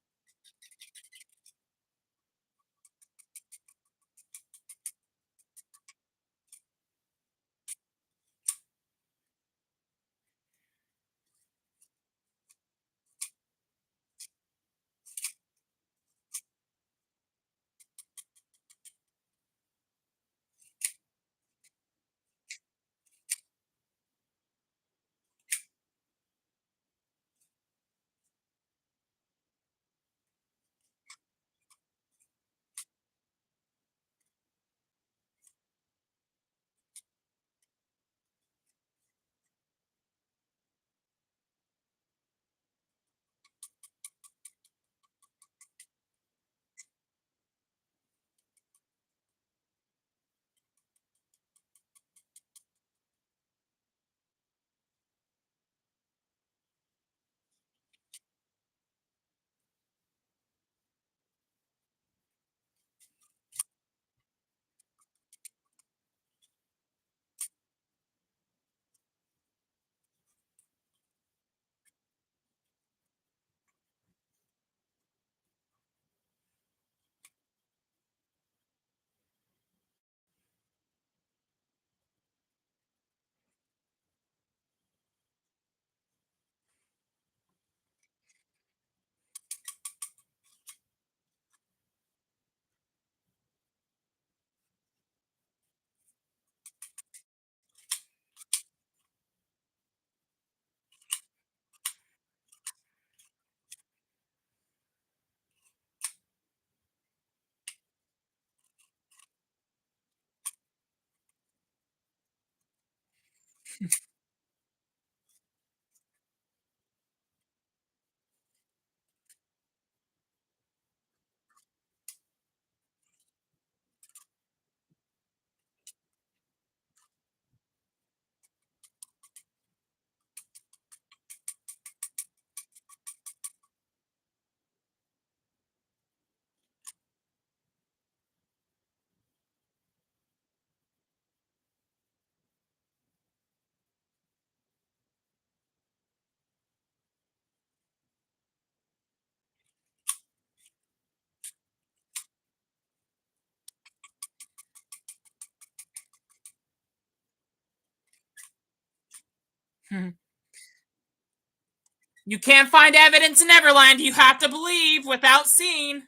You can't find evidence in Neverland. You have to believe without seeing.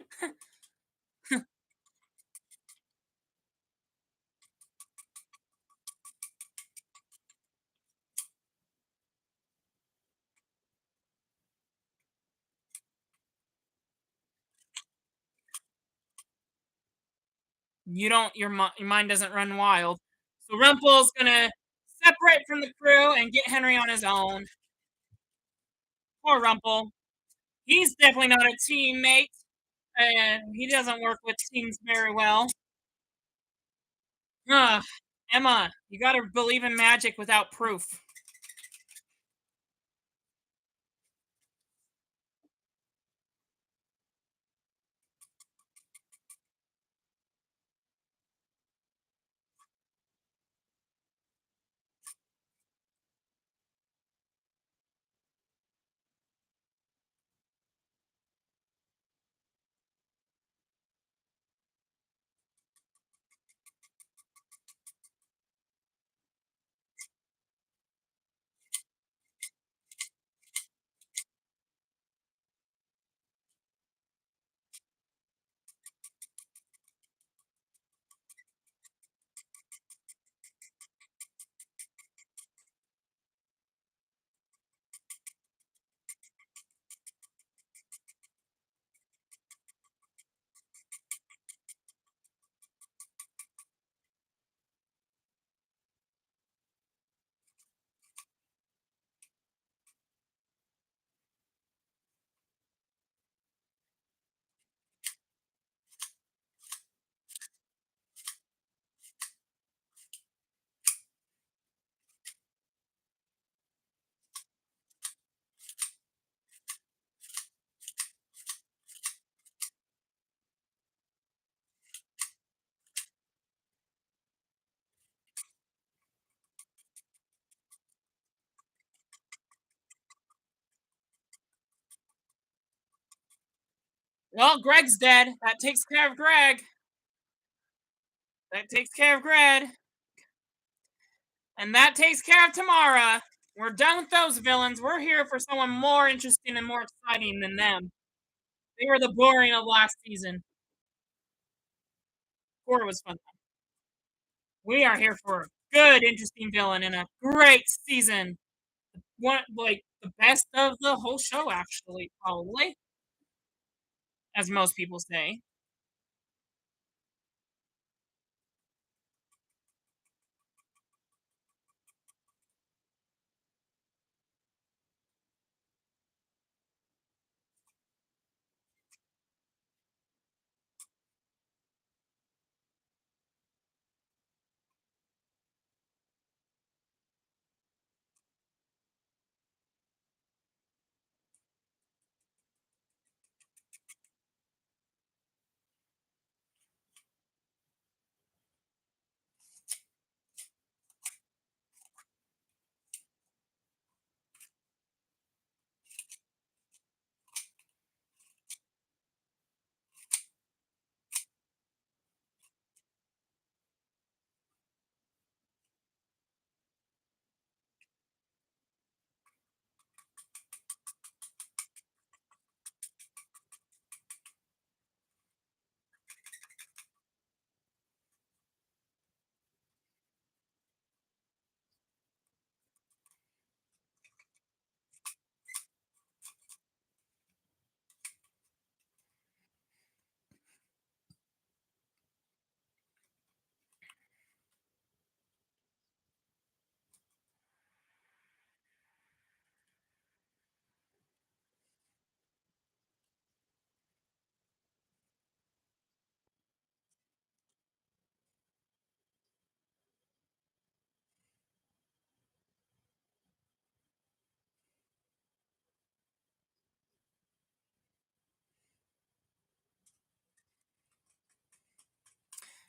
You don't. Your mind doesn't run wild. So Rumple's gonna separate from the crew and get Henry on his own. Poor Rumple. He's definitely not a teammate, and he doesn't work with teams very well. Ugh. Emma, you gotta believe in magic without proof. Well, Greg's dead. That takes care of Greg. That takes care of Greg. And that takes care of Tamara. We're done with those villains. We're here for someone more interesting and more exciting than them. They were the boring of last season. 4 was fun. We are here for a good, interesting villain and a great season. One like the best of the whole show, actually, probably, as most people say.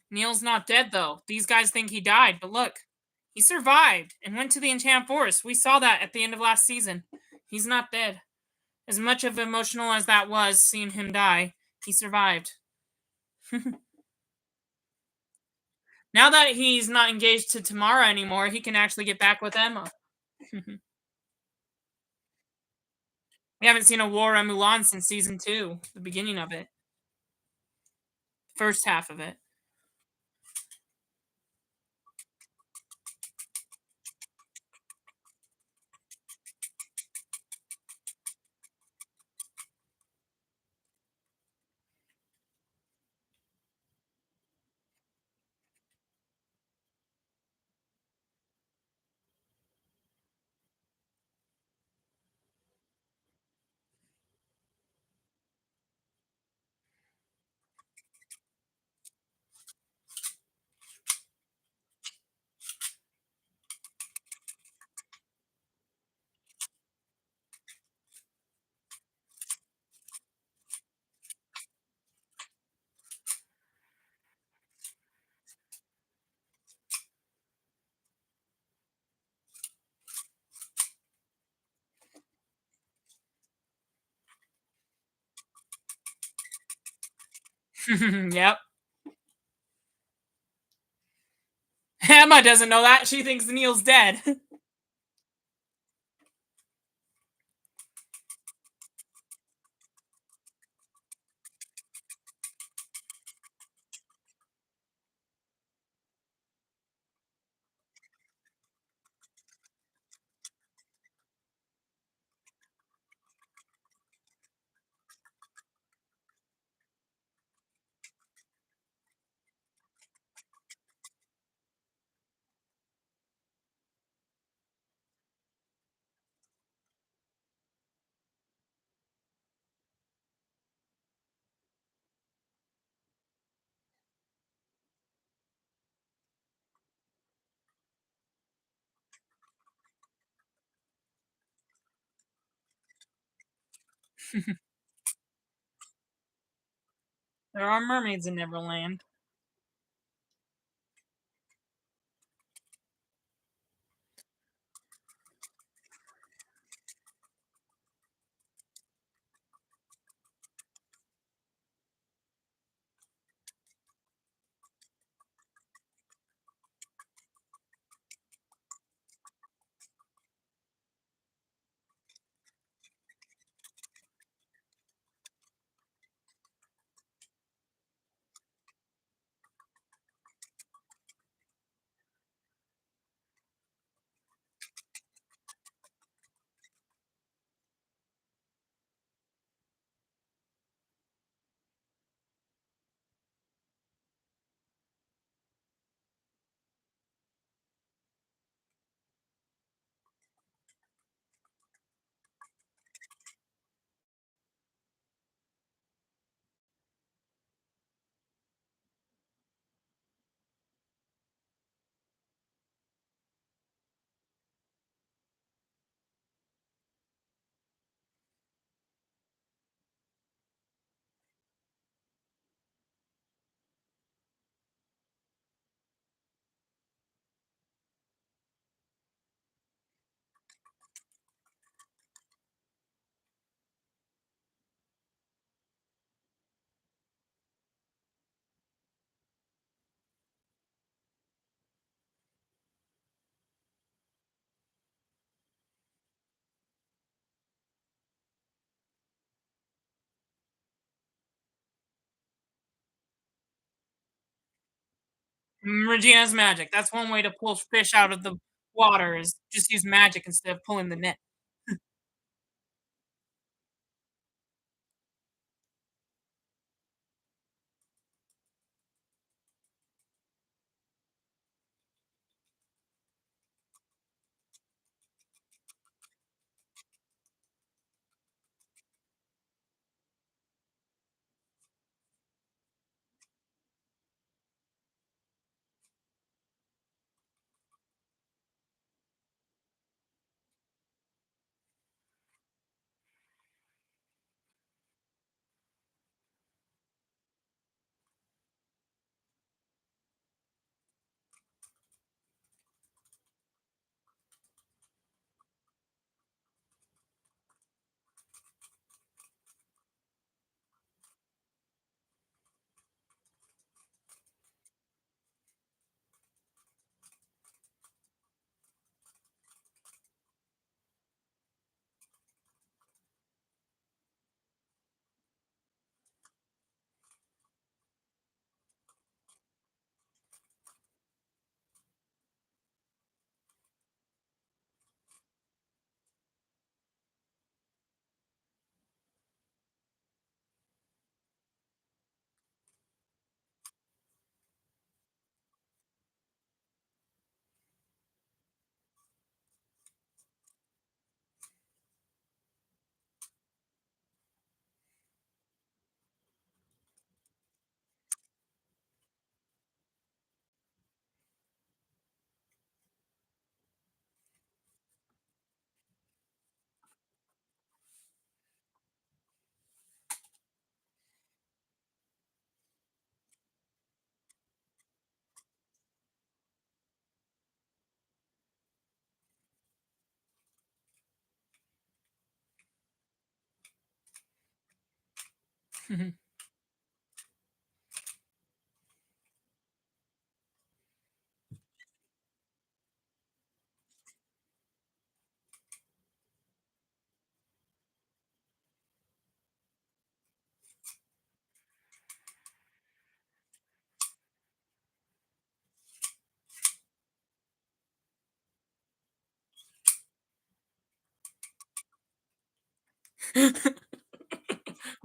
Neil's not dead, though. These guys think he died, but look, he survived and went to the Enchanted Forest. We saw that at the end of last season. He's not dead. As much of emotional as that was, seeing him die, he survived. Now that he's not engaged to Tamara anymore, he can actually get back with Emma. We haven't seen a war on Mulan since season 2, the beginning of it, first half of it. Yep. Emma doesn't know that. She thinks Neil's dead. There are mermaids in Neverland. Regina's magic. That's one way to pull fish out of the water is just use magic instead of pulling the net.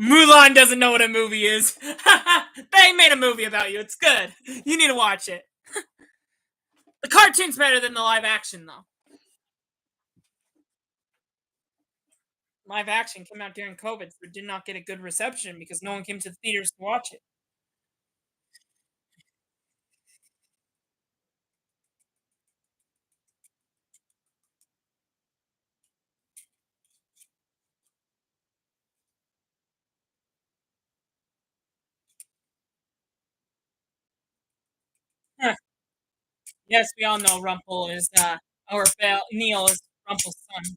Mulan doesn't know what a movie is. They made a movie about you. It's good. You need to watch it. The cartoon's better than the live action, though. Live action came out during COVID, so it did not get a good reception because no one came to the theaters to watch it. Huh. Yes, we all know Rumpel is, or Neil is Rumpel's son.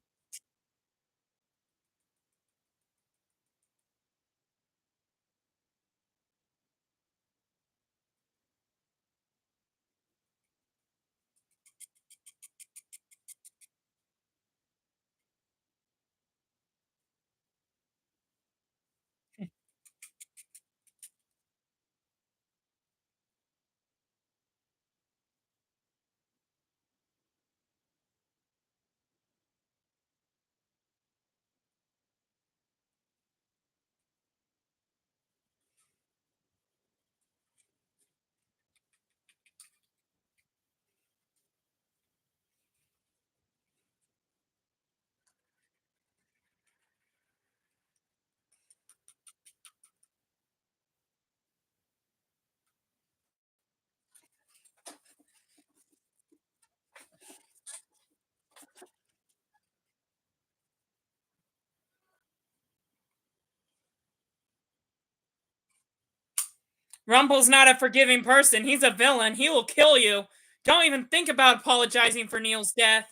Rumpel's not a forgiving person. He's a villain. He will kill you. Don't even think about apologizing for Neil's death.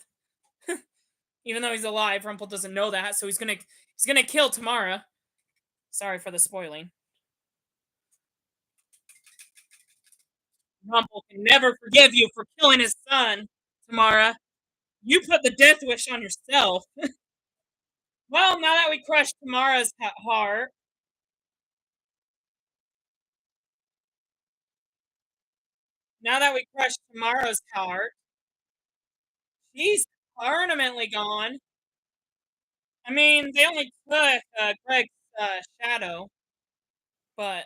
Even though he's alive, Rumpel doesn't know that, so he's gonna kill Tamara. Sorry for the spoiling. Rumpel can never forgive you for killing his son, Tamara. You put the death wish on yourself. Well, now that we crushed Tamara's heart, Now that we crushed tomorrow's card, she's permanently gone. I mean, they only took Greg's shadow, but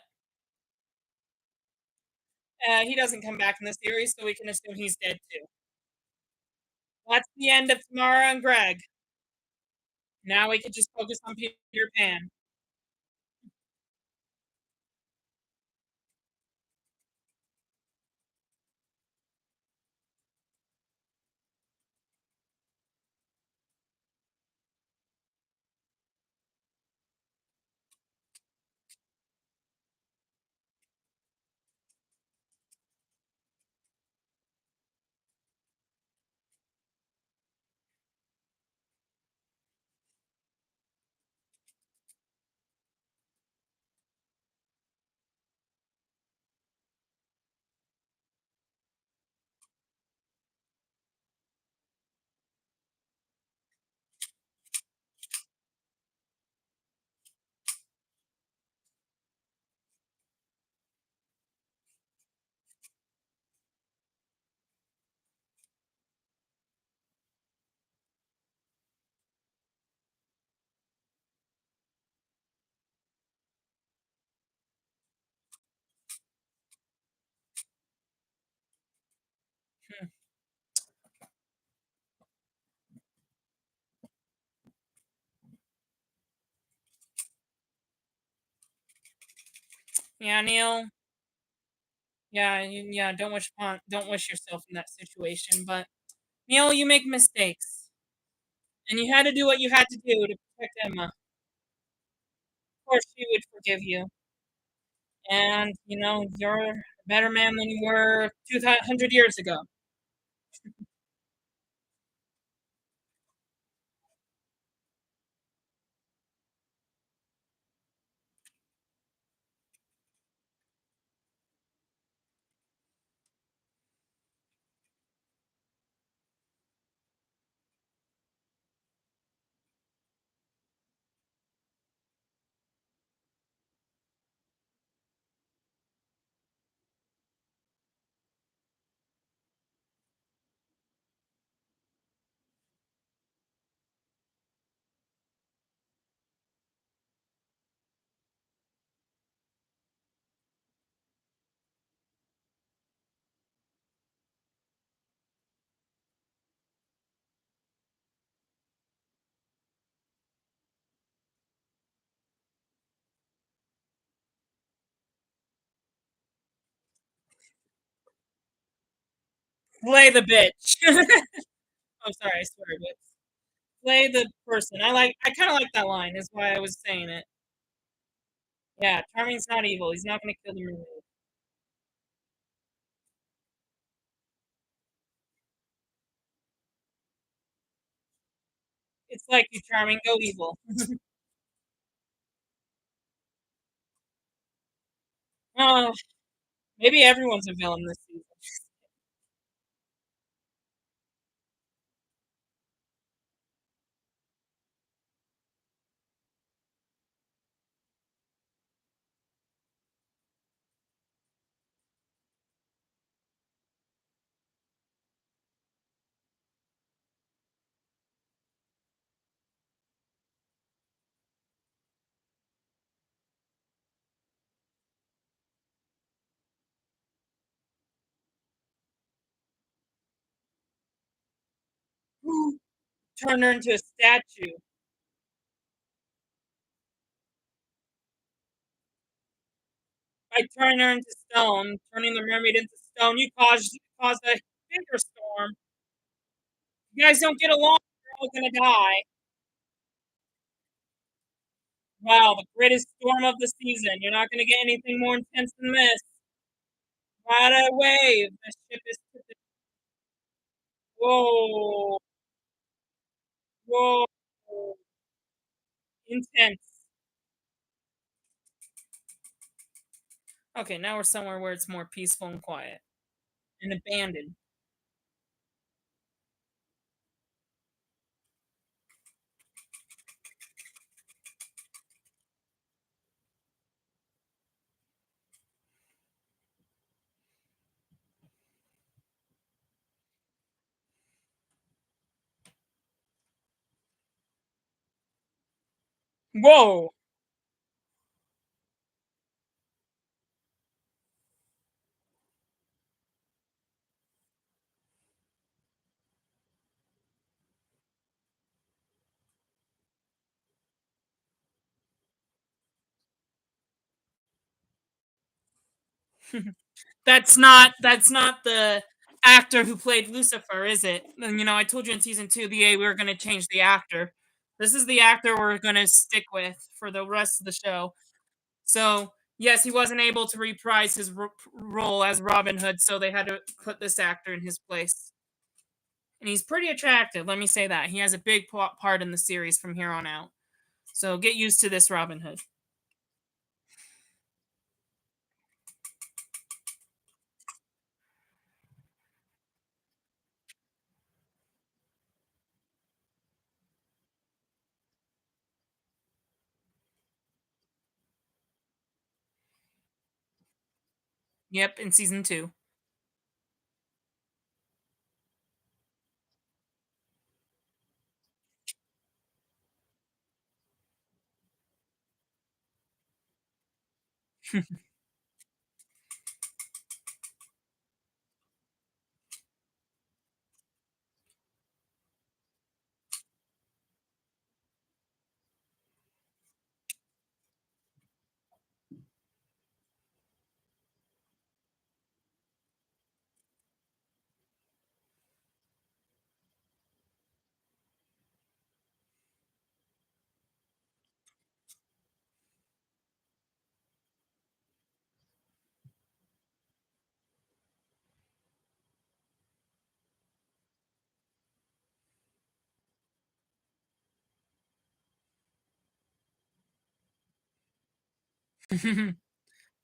he doesn't come back in the series, so we can assume he's dead too. That's the end of Tamara and Greg. Now we can just focus on Peter Pan. Yeah, Neil. Yeah, yeah. Don't wish yourself in that situation. But Neil, you make mistakes, and you had to do what you had to do to protect Emma. Of course, she would forgive you, and you're a better man than you were 200 years ago. Play the bitch. I'm sorry, I swear, but play the person. I kind of like that line. Is why I was saying it. Yeah, Charming's not evil. He's not going to kill the mermaid. It's like you, Charming, go evil. Oh, maybe everyone's a villain this season. Turn her into a statue. By turning her into stone, turning the mermaid into stone, you cause a bigger storm. You guys don't get along, you're all gonna die. Wow, the greatest storm of the season. You're not gonna get anything more intense than this. What a wave! The ship is tipping. Whoa, whoa, intense. Okay, now we're somewhere where it's more peaceful and quiet and abandoned. Whoa. That's not the actor who played Lucifer, is it? And, I told you in season 2 of the A we were gonna change the actor. This is the actor we're gonna stick with for the rest of the show. So, yes, he wasn't able to reprise his role as Robin Hood, so they had to put this actor in his place. And he's pretty attractive, let me say that. He has a big part in the series from here on out. So get used to this Robin Hood. Yep, in season 2.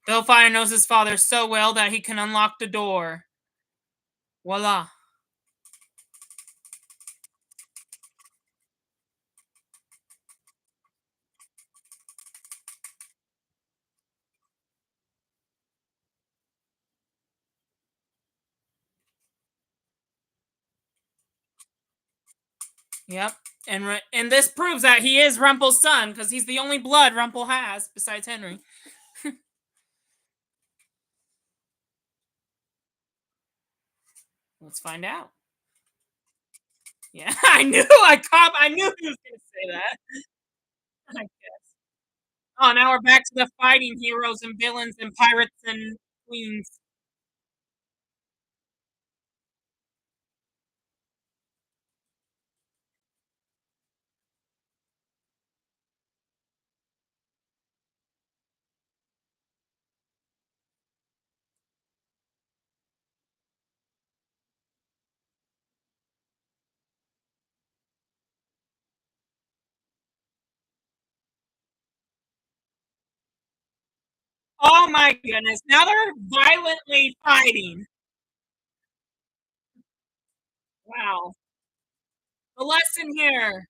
Bellfire knows his father so well that he can unlock the door. Voila. Yep. And this proves that he is Rumple's son because he's the only blood Rumple has besides Henry. Let's find out. Yeah, I knew he was gonna say that. I guess. Oh, now we're back to the fighting heroes and villains and pirates and queens. Oh my goodness! Now they're violently fighting. Wow. The lesson here.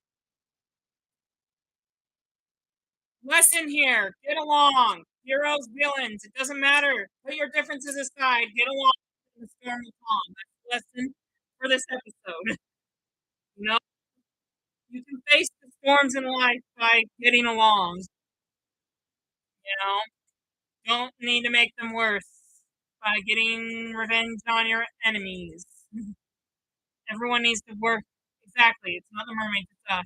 Lesson here. Get along. Heroes, villains. It doesn't matter. Put your differences aside. Get along in the storm of calm. That's the lesson for this episode. No, you can face the storms in life by getting along. Don't need to make them worse by getting revenge on your enemies. Everyone needs to work. Exactly. It's not the mermaids, it's us.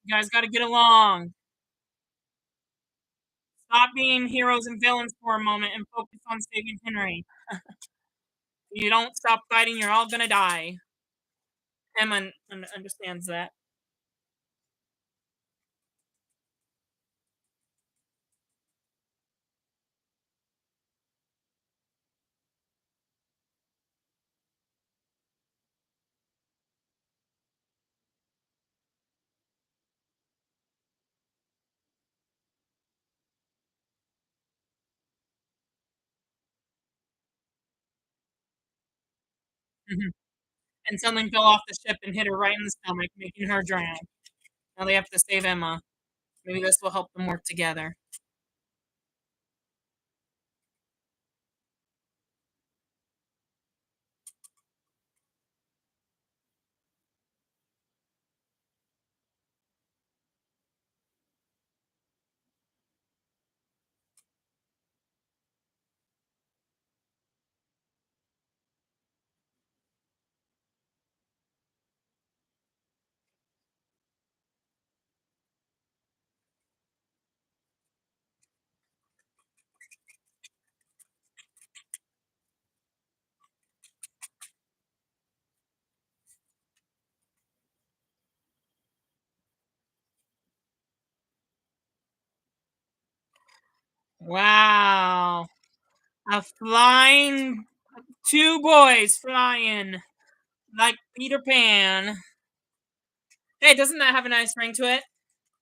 You guys got to get along. Stop being heroes and villains for a moment and focus on saving Henry. If you don't stop fighting, you're all gonna die. Emma understands that. Mhm. And something fell off the ship and hit her right in the stomach, making her drown. Now they have to save Emma. Maybe this will help them work together. Wow. A flying two boys flying like Peter Pan. Hey, doesn't that have a nice ring to it?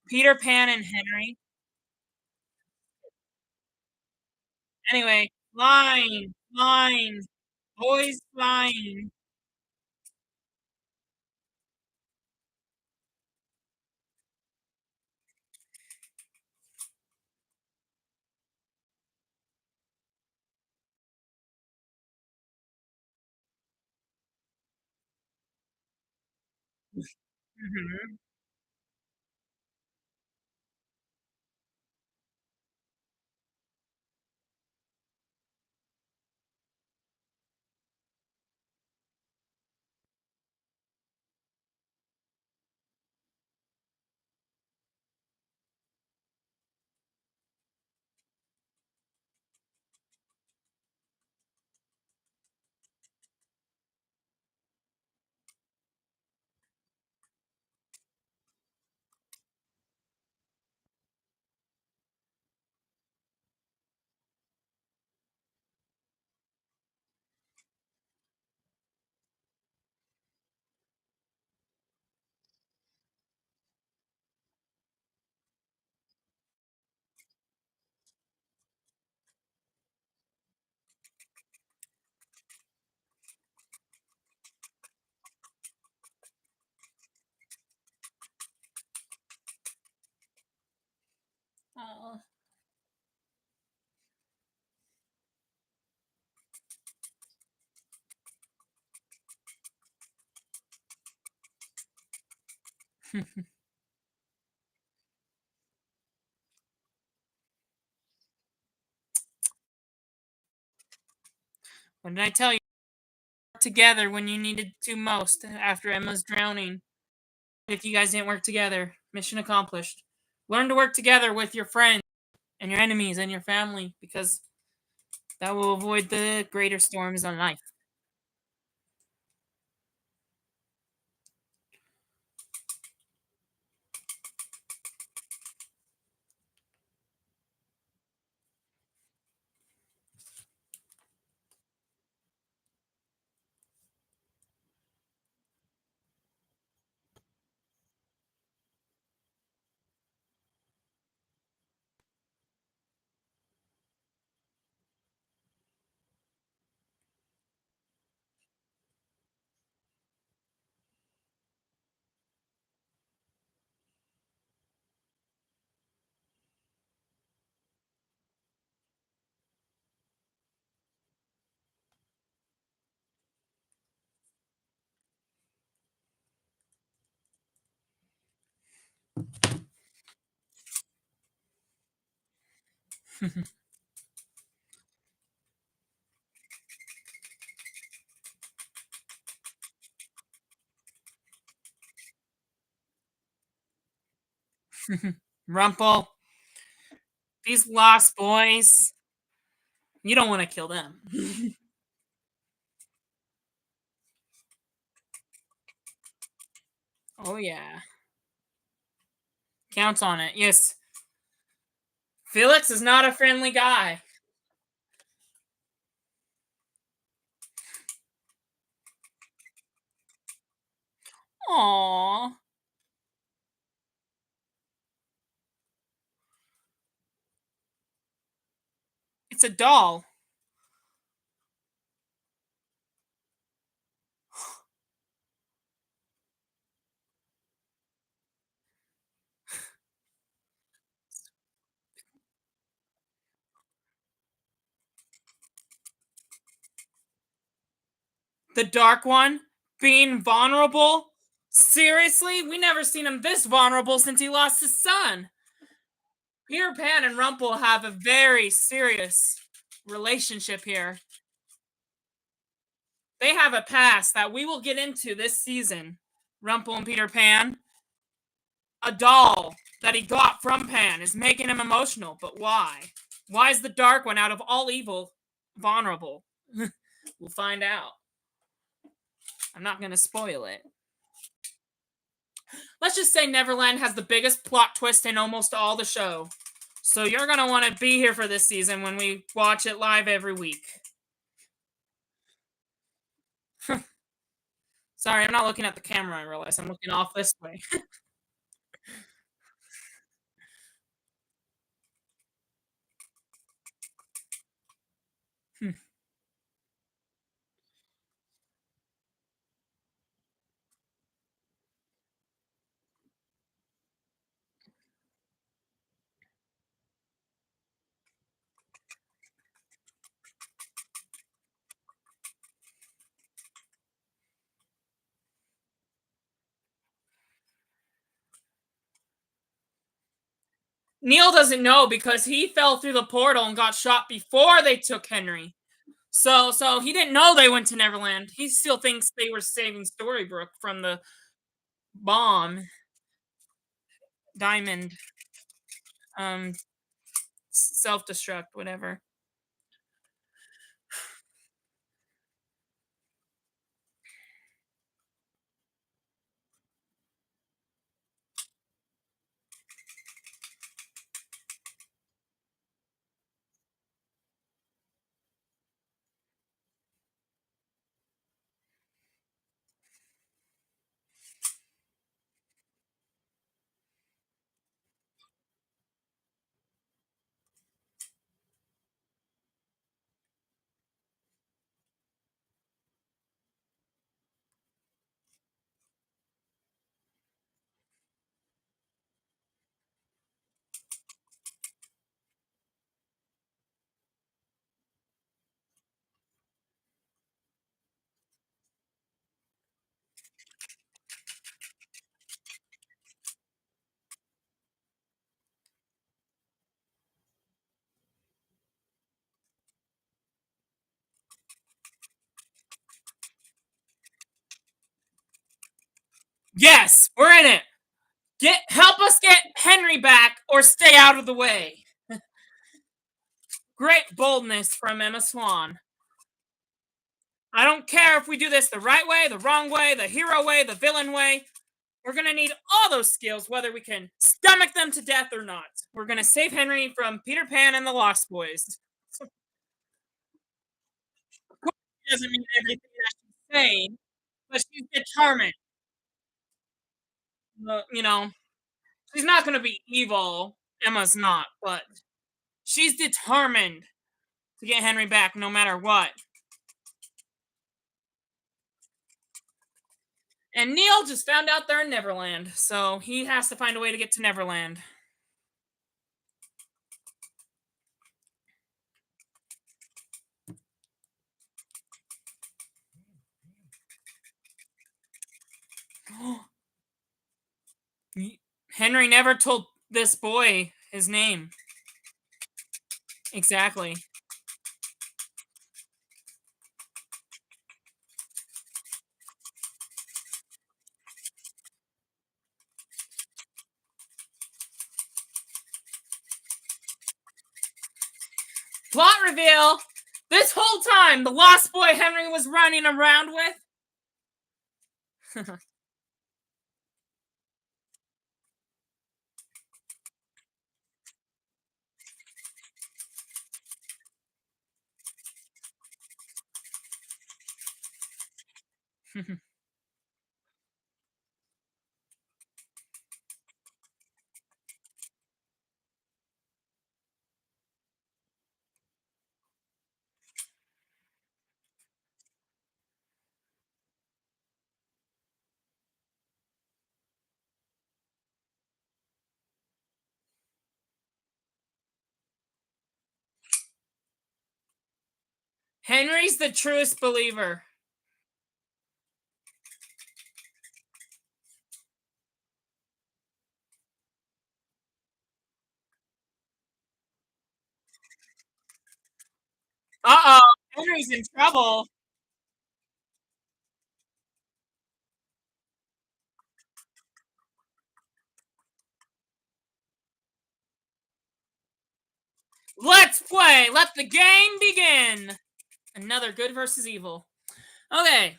Peter Pan and Henry. Anyway, flying, flying, boys flying. Mhm. Oh. What did I tell you? Work together when you needed to most after Emma's drowning. If you guys didn't work together, mission accomplished. Learn to work together with your friends and your enemies and your family because that will avoid the greater storms in life. Rumple, these lost boys, you don't want to kill them. Oh, yeah. Count on it. Yes. Felix is not a friendly guy. Aww. It's a doll. The dark one being vulnerable. Seriously? We never seen him this vulnerable since he lost his son. Peter Pan and Rumple have a very serious relationship here. They have a past that we will get into this season. Rumple and Peter Pan. A doll that he got from Pan is making him emotional, but why? Why is the dark one out of all evil vulnerable? We'll find out. I'm not going to spoil it. Let's just say Neverland has the biggest plot twist in almost all the show. So you're gonna want to be here for this season when we watch it live every week. Sorry, I'm not looking at the camera. I realize I'm looking off this way. Neil doesn't know because he fell through the portal and got shot before they took Henry. So he didn't know they went to Neverland. He still thinks they were saving Storybrooke from the bomb. Diamond. Um self-destruct, whatever. Yes, we're in it. Help us get Henry back or stay out of the way. Great boldness from Emma Swan. I don't care if we do this the right way, the wrong way, the hero way, the villain way. We're going to need all those skills, whether we can stomach them to death or not. We're going to save Henry from Peter Pan and the Lost Boys. Of course, she doesn't mean everything that she's saying, but she's determined. You know, she's not going to be evil. Emma's not, but she's determined to get Henry back no matter what. And Neil just found out they're in Neverland, so he has to find a way to get to Neverland. Henry never told this boy his name. Exactly. Plot reveal! This whole time, the lost boy Henry was running around with. Henry's the truest believer. Uh-oh, Henry's in trouble. Let's play. Let the game begin. Another good versus evil. Okay.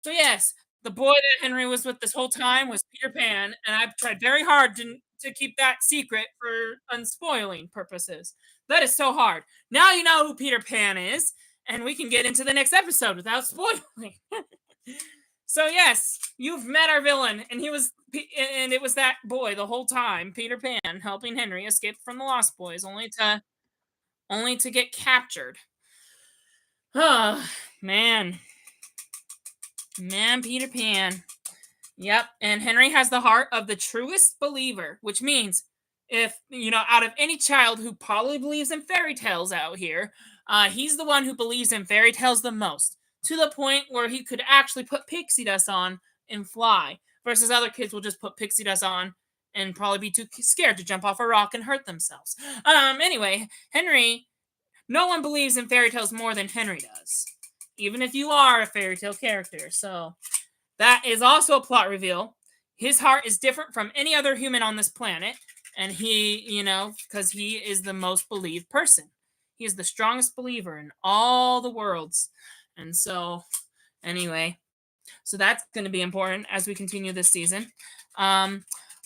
So yes, the boy that Henry was with this whole time was Peter Pan, and I've tried very hard to keep that secret for unspoiling purposes. That is so hard. Now you know who Peter Pan is, and we can get into the next episode without spoiling. So yes, you've met our villain, and and it was that boy the whole time, Peter Pan, helping Henry escape from the Lost Boys, only to get captured. Oh man, man, Peter Pan. Yep, and Henry has the heart of the truest believer, which means if out of any child who probably believes in fairy tales out here, he's the one who believes in fairy tales the most, to the point where he could actually put pixie dust on and fly, versus other kids will just put pixie dust on and probably be too scared to jump off a rock and hurt themselves. Anyway, Henry, no one believes in fairy tales more than Henry does, even if you are a fairy tale character. So that is also a plot reveal. His heart is different from any other human on this planet. And because he is the most believed person. He is the strongest believer in all the worlds. And so, anyway, so that's going to be important as we continue this season. On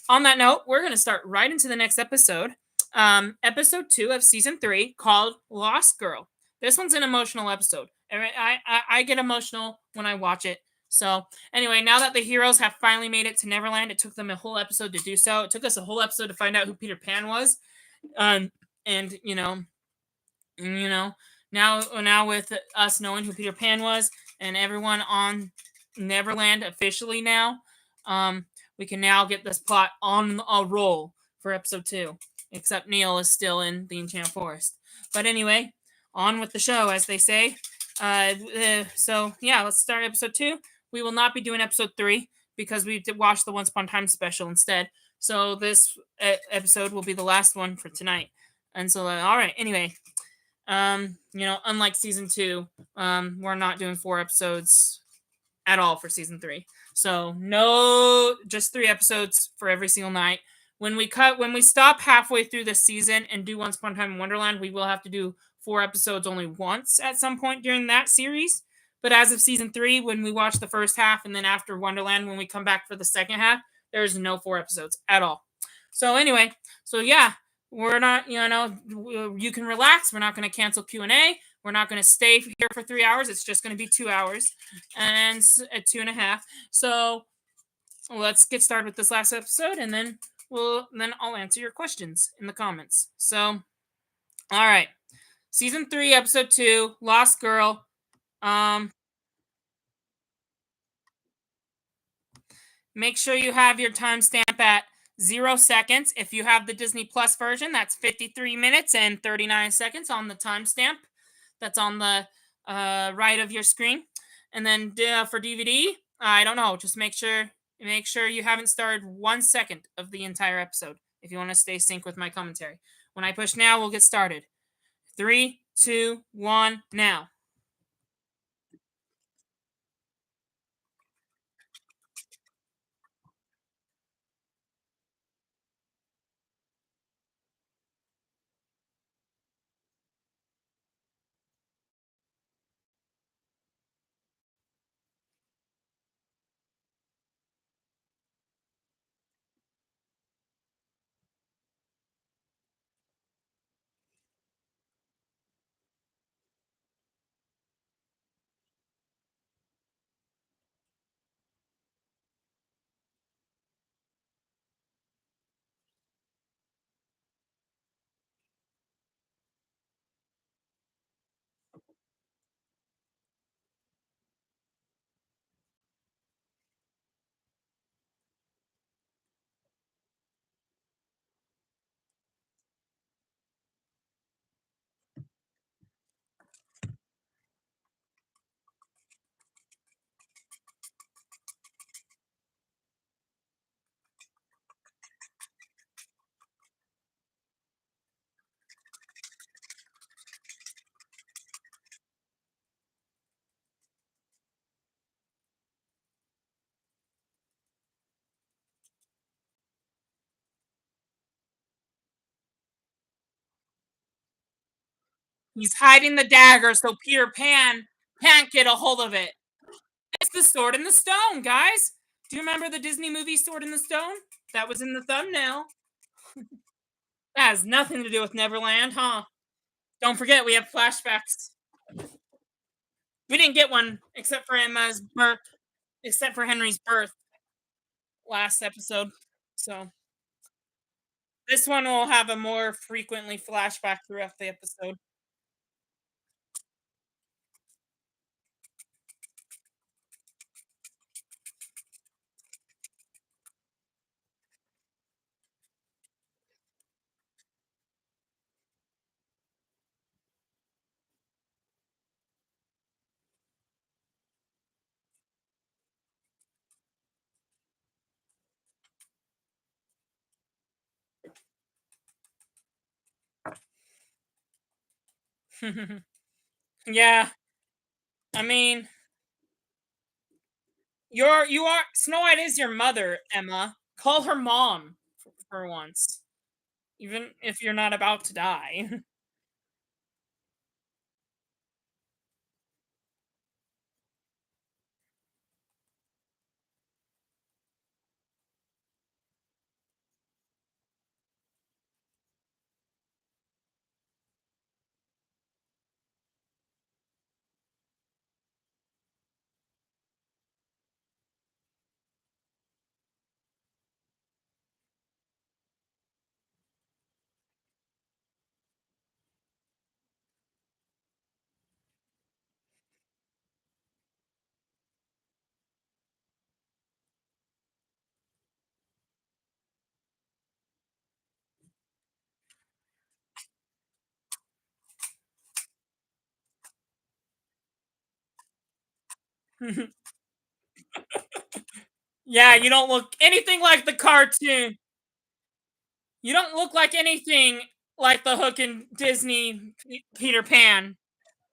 that note, we're going to start right into the next episode. Episode 2 of season 3, called Lost Girl. This one's an emotional episode. I get emotional when I watch it. So anyway, now that the heroes have finally made it to Neverland, it took them a whole episode to do so. It took us a whole episode to find out who Peter Pan was. And now with us knowing who Peter Pan was and everyone on Neverland officially now, we can now get this plot on a roll for episode 2. Except Neil is still in the Enchanted Forest. But anyway, on with the show, as they say. So yeah, let's start episode 2. We will not be doing episode 3 because we did watch the Once Upon a Time special instead. So this episode will be the last one for tonight. And so, all right. Anyway, unlike season 2, we're not doing 4 episodes at all for season 3. So no, just 3 episodes for every single night. When we stop halfway through this season and do Once Upon a Time in Wonderland, we will have to do 4 episodes only once at some point during that series. But as of season 3, when we watch the first half, and then after Wonderland, when we come back for the second half, there's no 4 episodes at all. So anyway, yeah, we're not, you can relax. We're not going to cancel Q&A. We're not going to stay here for 3 hours. It's just going to be 2 hours and 2.5. So let's get started with this last episode, and then I'll answer your questions in the comments. So, all right. Season 3, episode 2, Lost Girl. Make sure you have your timestamp at 0 seconds. If you have the Disney Plus version, that's 53 minutes and 39 seconds on the timestamp. That's on the right of your screen. And then for DVD, I don't know. Just make sure you haven't started 1 second of the entire episode if you want to stay sync with my commentary. When I push now, we'll get started. 3, 2, 1, now. He's hiding the dagger so Peter Pan can't get a hold of it. It's the Sword in the Stone, guys. Do you remember the Disney movie Sword in the Stone? That was in the thumbnail. That has nothing to do with Neverland, huh? Don't forget we have flashbacks. We didn't get one except for Emma's birth, except for Henry's birth last episode. So this one will have a more frequently flashback throughout the episode. Yeah, I mean, you are Snow White is your mother, Emma. Call her mom for once, even if you're not about to die. Yeah, you don't look anything like the cartoon. You don't look like anything like the Hook and Disney Peter Pan.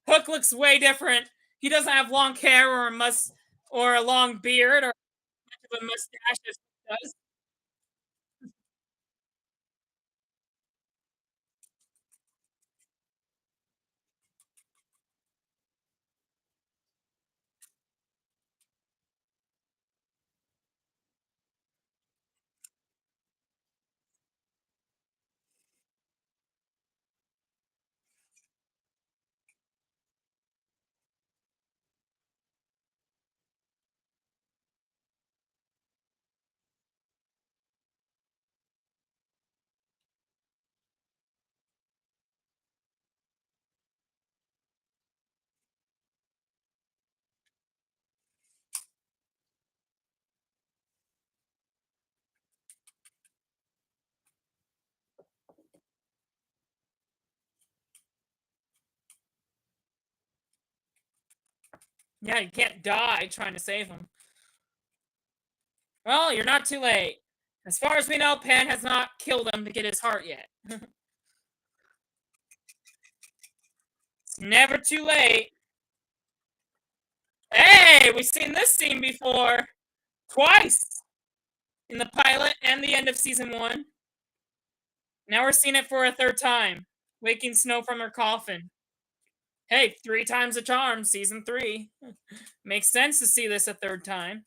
Hook looks way different. He doesn't have long hair or a or a long beard or much of a mustache as he does. Yeah, you can't die trying to save him. Well, you're not too late. As far as we know, Pan has not killed him to get his heart yet. It's never too late. Hey, we've seen this scene before. Twice. In the pilot and the end of season one. Now we're seeing it for a third time. Waking Snow from her coffin. Hey, three times a charm, season three. Makes sense to see this a third time.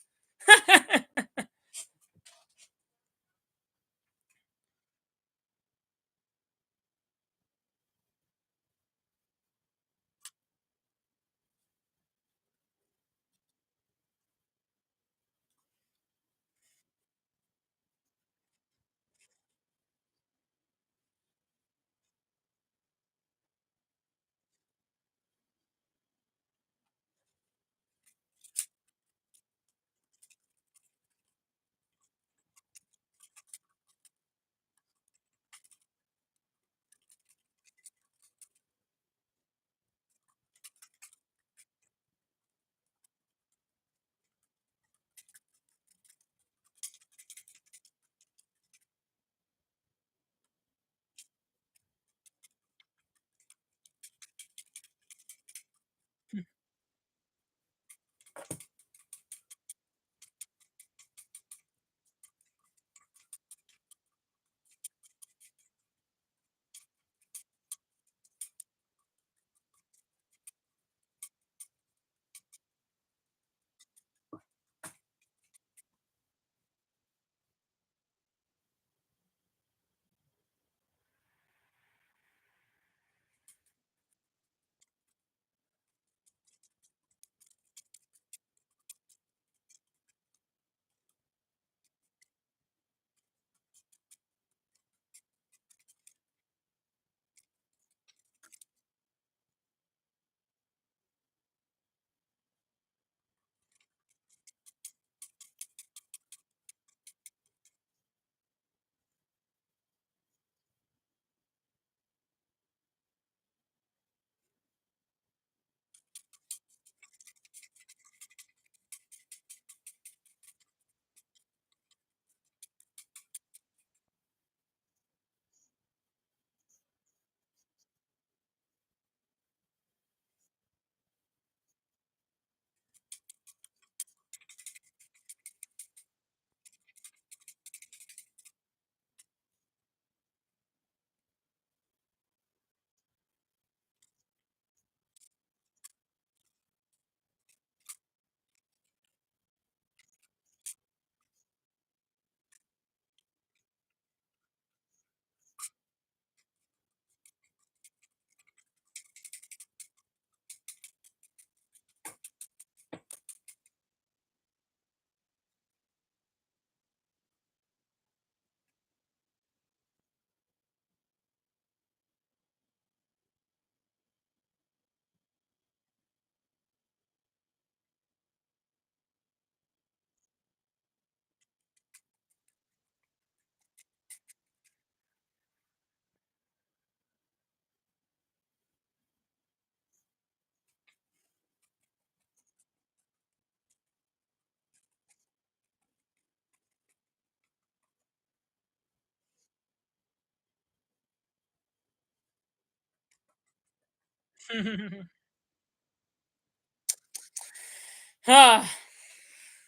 Ah,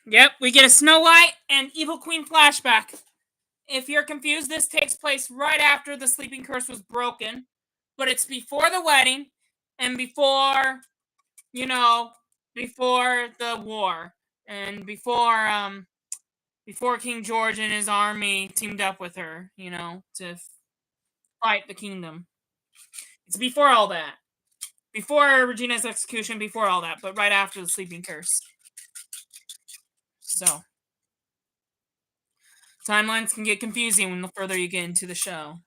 yep, we get a Snow White and Evil Queen flashback. If you're confused, this takes place right after the sleeping curse was broken, but it's before the wedding and before, you know, before the war and before King George and his army teamed up with her, to fight the kingdom. It's before all that. Before Regina's execution, before all that, but right after the sleeping curse. So timelines can get confusing when the further you get into the show.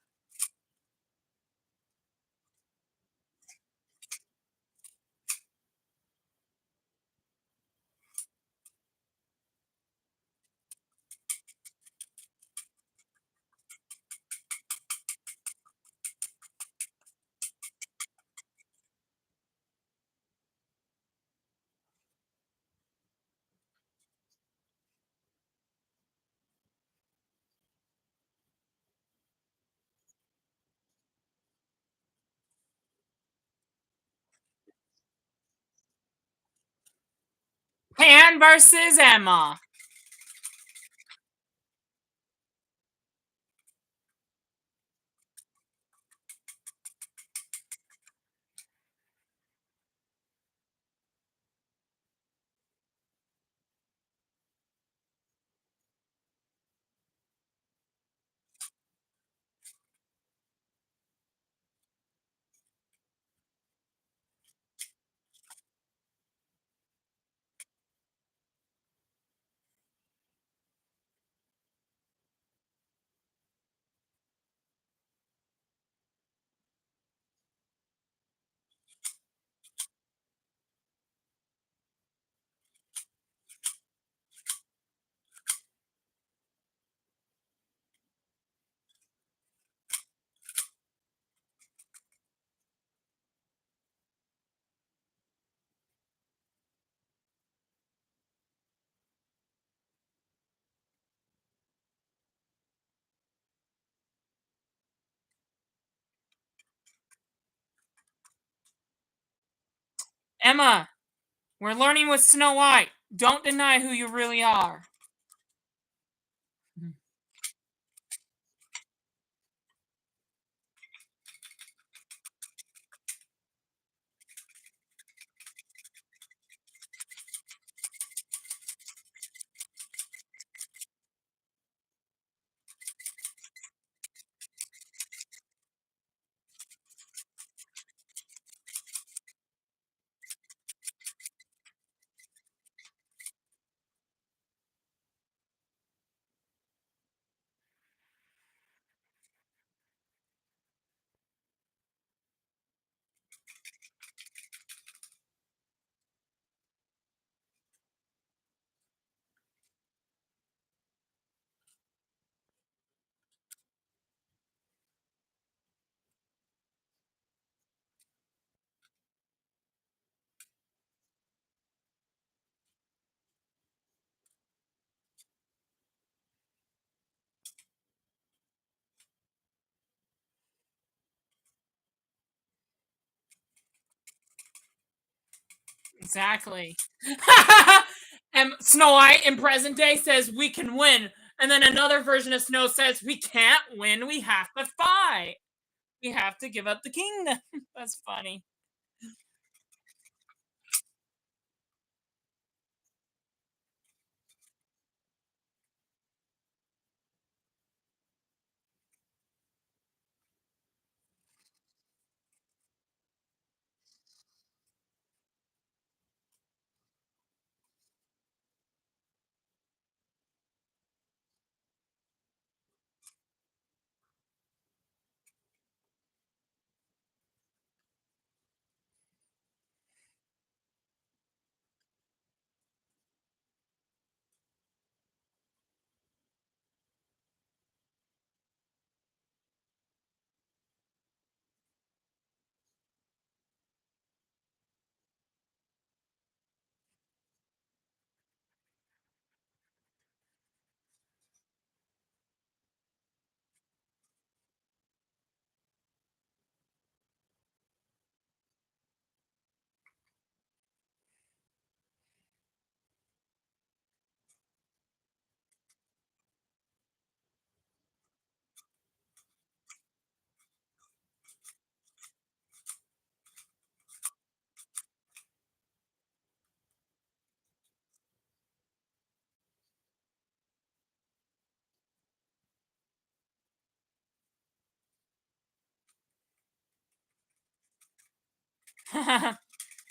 Pan versus Emma. Emma, we're learning with Snow White. Don't deny who you really are. Exactly. And Snow White in present day says we can win. And then another version of Snow says we can't win, we have to fight. We have to give up the kingdom. That's funny.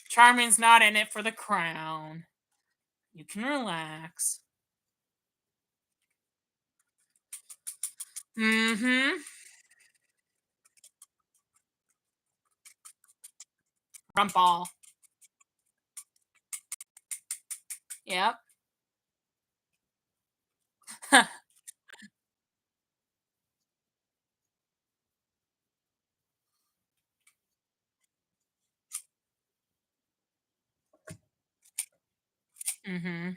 Charming's not in it for the crown. You can relax. Mm-hmm. Rumpal. Yep. Mm-hmm.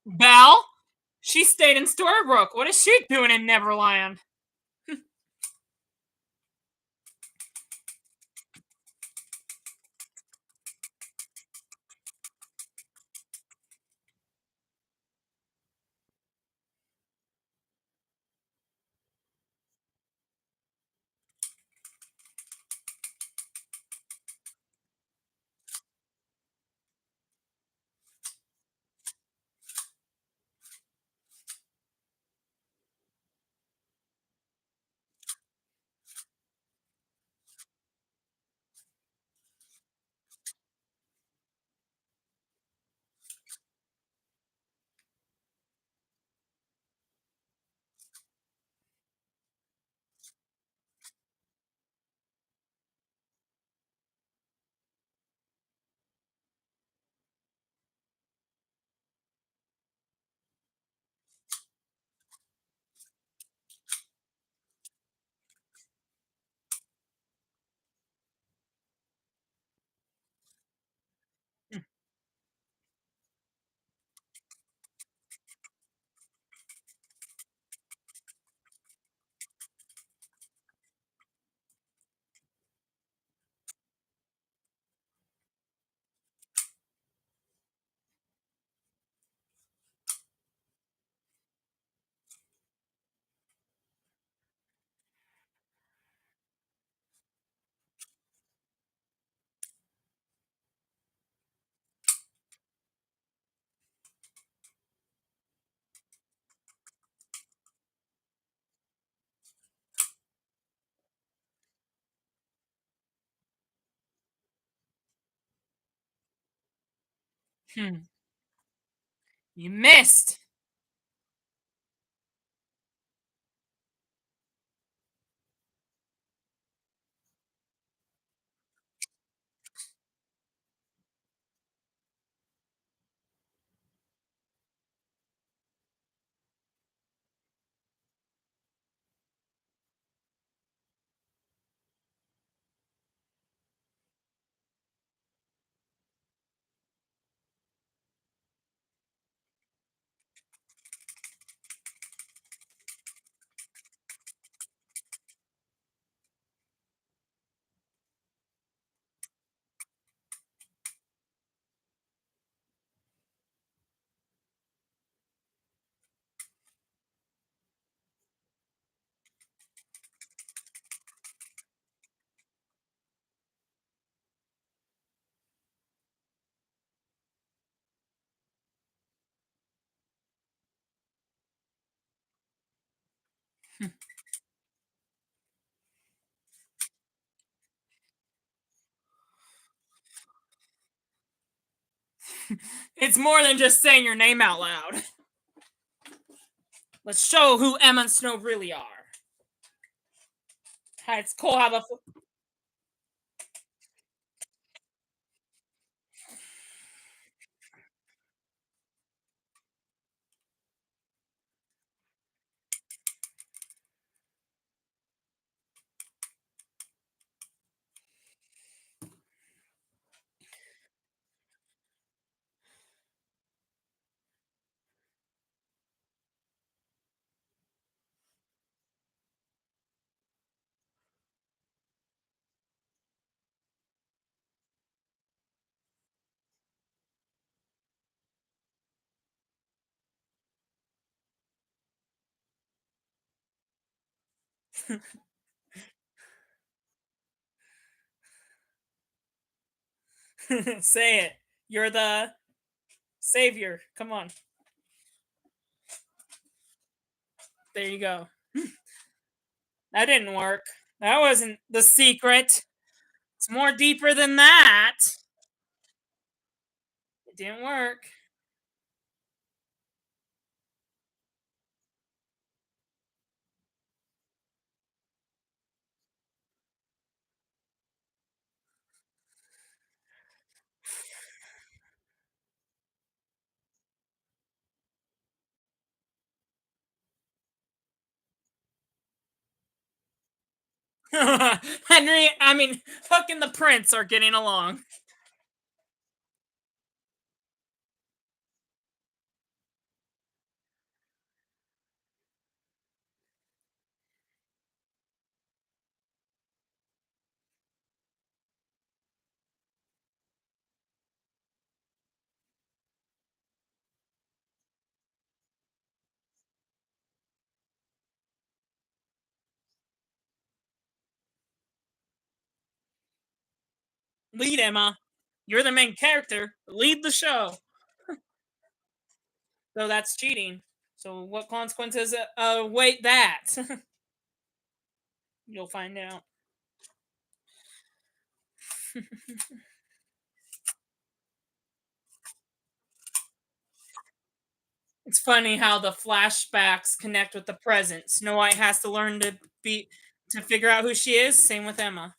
Belle? She stayed in Storybrooke. What is she doing in Neverland? Hmm. You missed. It's more than just saying your name out loud. Let's show who Emma and Snow really are. It's cool how the. Say it. You're the savior. Come on. There you go. That didn't work. That wasn't the secret. It's more deeper than that. It didn't work. Henry, I mean, Hook and the Prince are getting along. Lead, Emma. You're the main character. Lead the show. So that's cheating. So what consequences await that? You'll find out. It's funny how the flashbacks connect with the present. Snow White has to learn to figure out who she is. Same with Emma.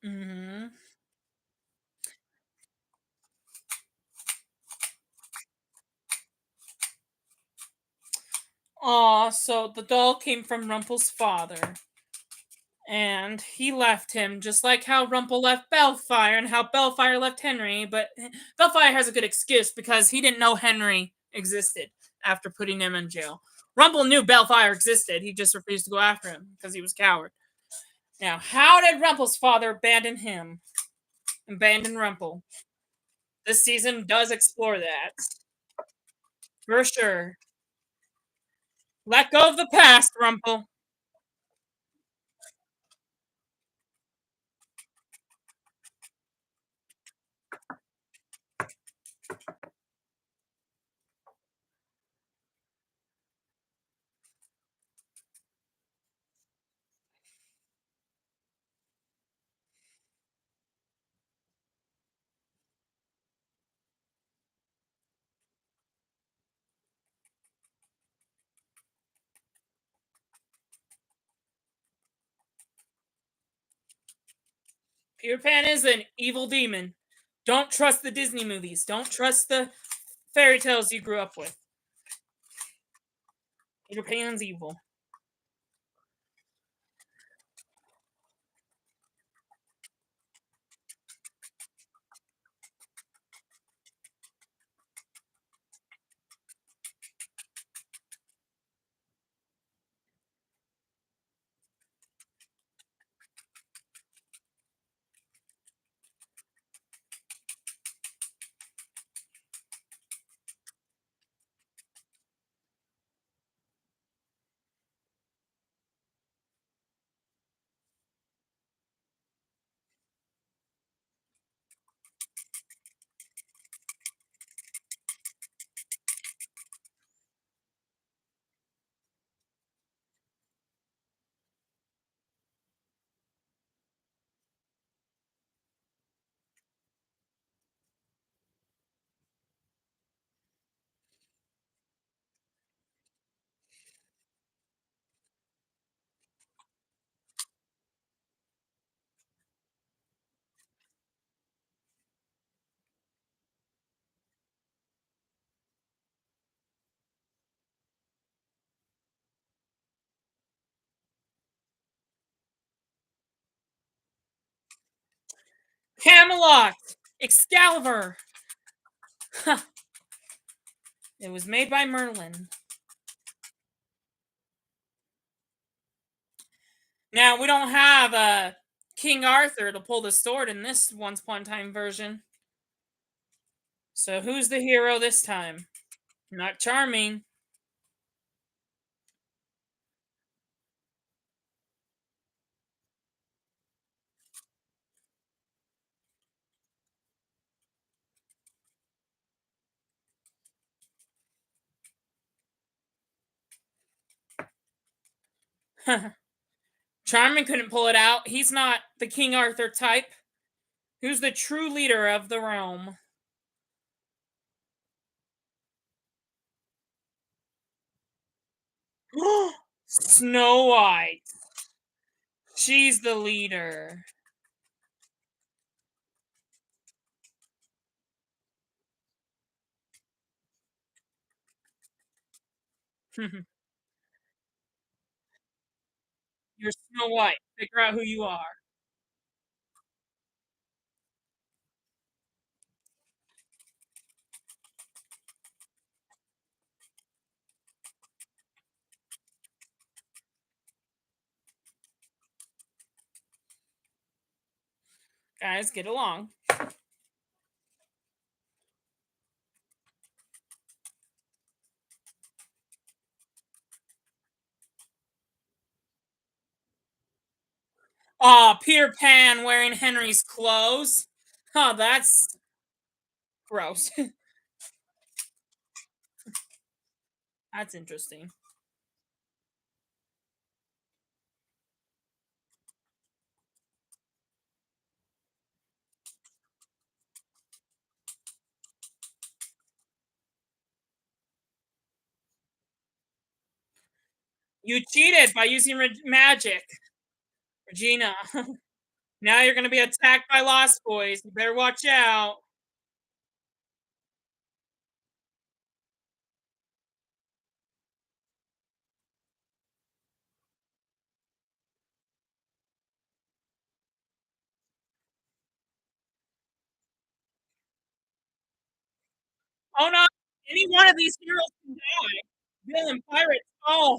Mm-hmm. Aw, so the doll came from Rumple's father. And he left him, just like how Rumple left Bellfire and how Bellfire left Henry. But Bellfire has a good excuse because he didn't know Henry existed after putting him in jail. Rumple knew Bellfire existed. He just refused to go after him because he was a coward. Now, how did Rumple's father abandon him? Abandon Rumple? This season does explore that. For sure. Let go of the past, Rumple. Peter Pan is an evil demon. Don't trust the Disney movies. Don't trust the fairy tales you grew up with. Peter Pan's evil. Camelot, Excalibur. It was made by Merlin. Now we don't have King Arthur to pull the sword in this Once Upon a Time version. So who's the hero this time? Not Charming. Charming couldn't pull it out. He's not the King Arthur type. Who's the true leader of the realm? Snow White. She's the leader. You're Snow White. Figure out who you are. Guys, get along. Aw, Peter Pan wearing Henry's clothes. Oh, that's gross. That's interesting. You cheated by using magic, Regina. Now you're going to be attacked by Lost Boys. You better watch out. Oh no! Any one of these heroes can die. Villain, pirates. Oh,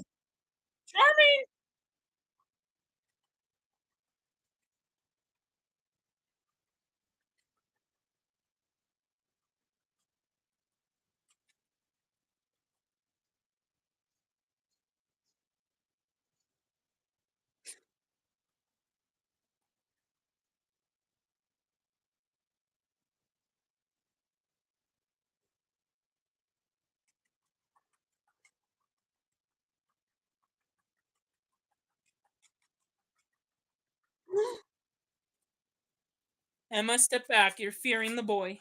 Charming. Emma, step back. You're fearing the boy.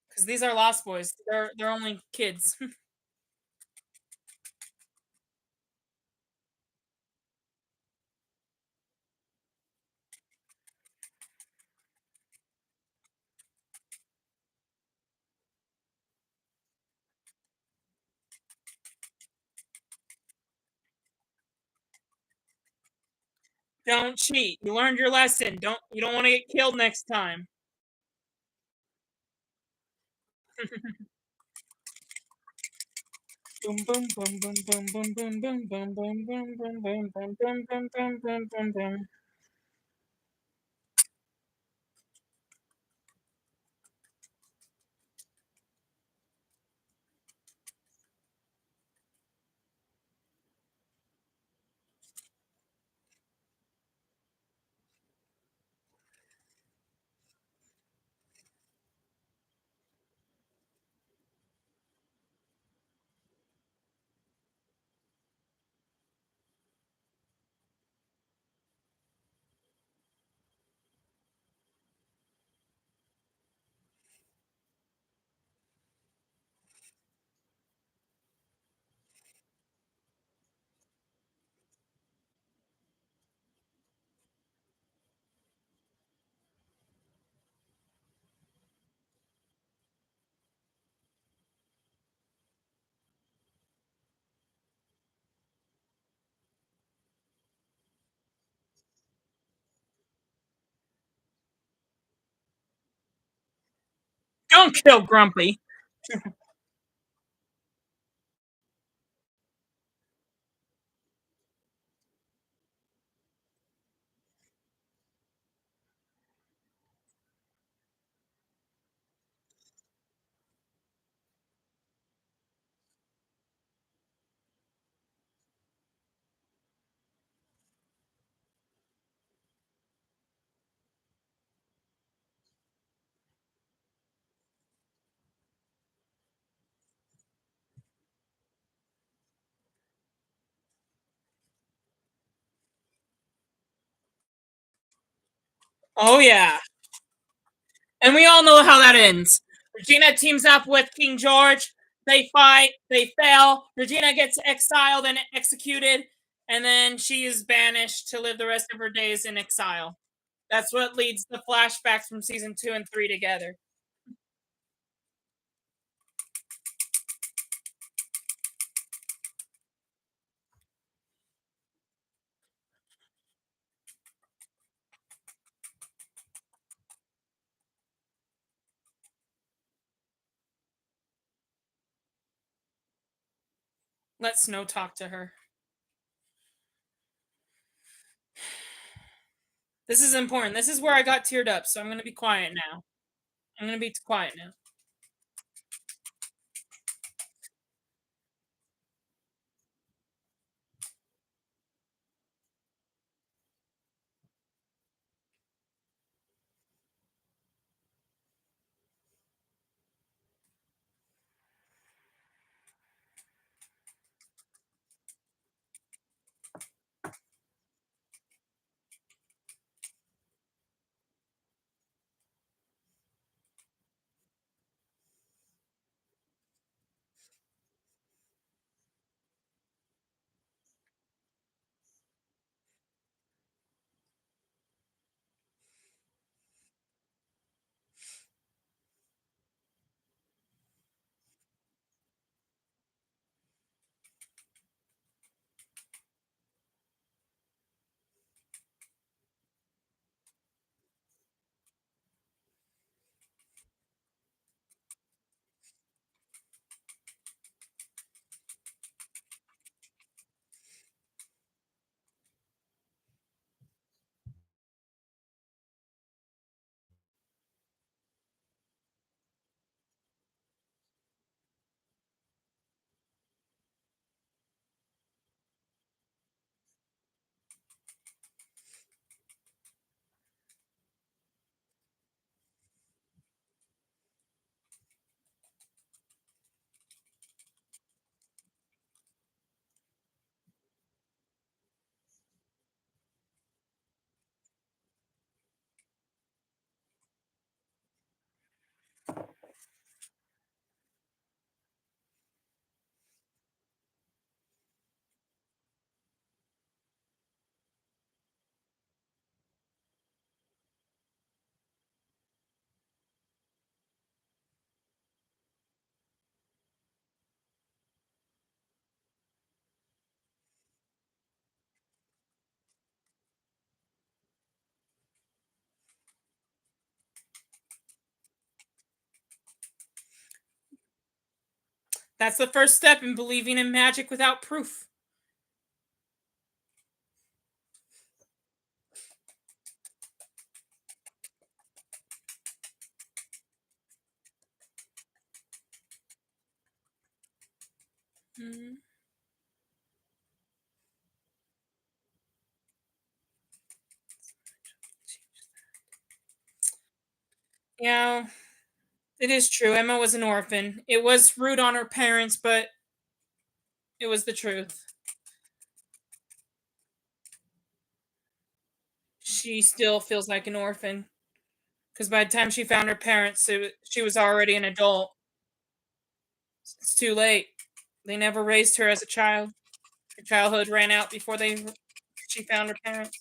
Because these are Lost Boys. They're only kids. Don't cheat. You learned your lesson. You don't want to get killed next time. Boom boom boom boom boom boom boom boom boom boom boom boom boom boom boom boom boom boom boom boom. Don't kill Grumpy. Oh yeah. And we all know how that ends. Regina teams up with King George. They fight. They fail. Regina gets exiled and executed. And then she is banished to live the rest of her days in exile. That's what leads the flashbacks from season 2 and 3 together. Let Snow talk to her. This is important. This is where I got teared up, so I'm going to be quiet now. I'm going to be quiet now. That's the first step in believing in magic without proof. Mm-hmm. Yeah, it is true. Emma was an orphan. It was rude on her parents, but it was the truth. She still feels like an orphan because by the time she found her parents, she was already an adult. It's too late. They never raised her as a child. Her childhood ran out before she found her parents.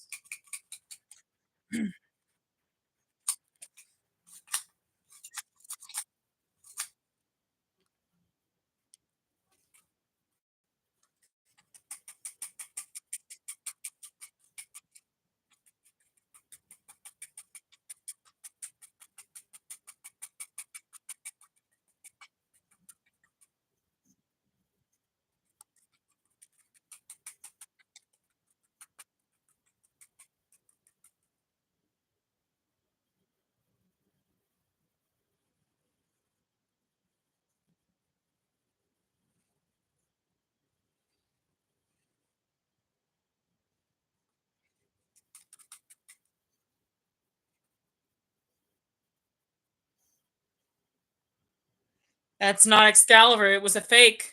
That's not Excalibur. It was a fake.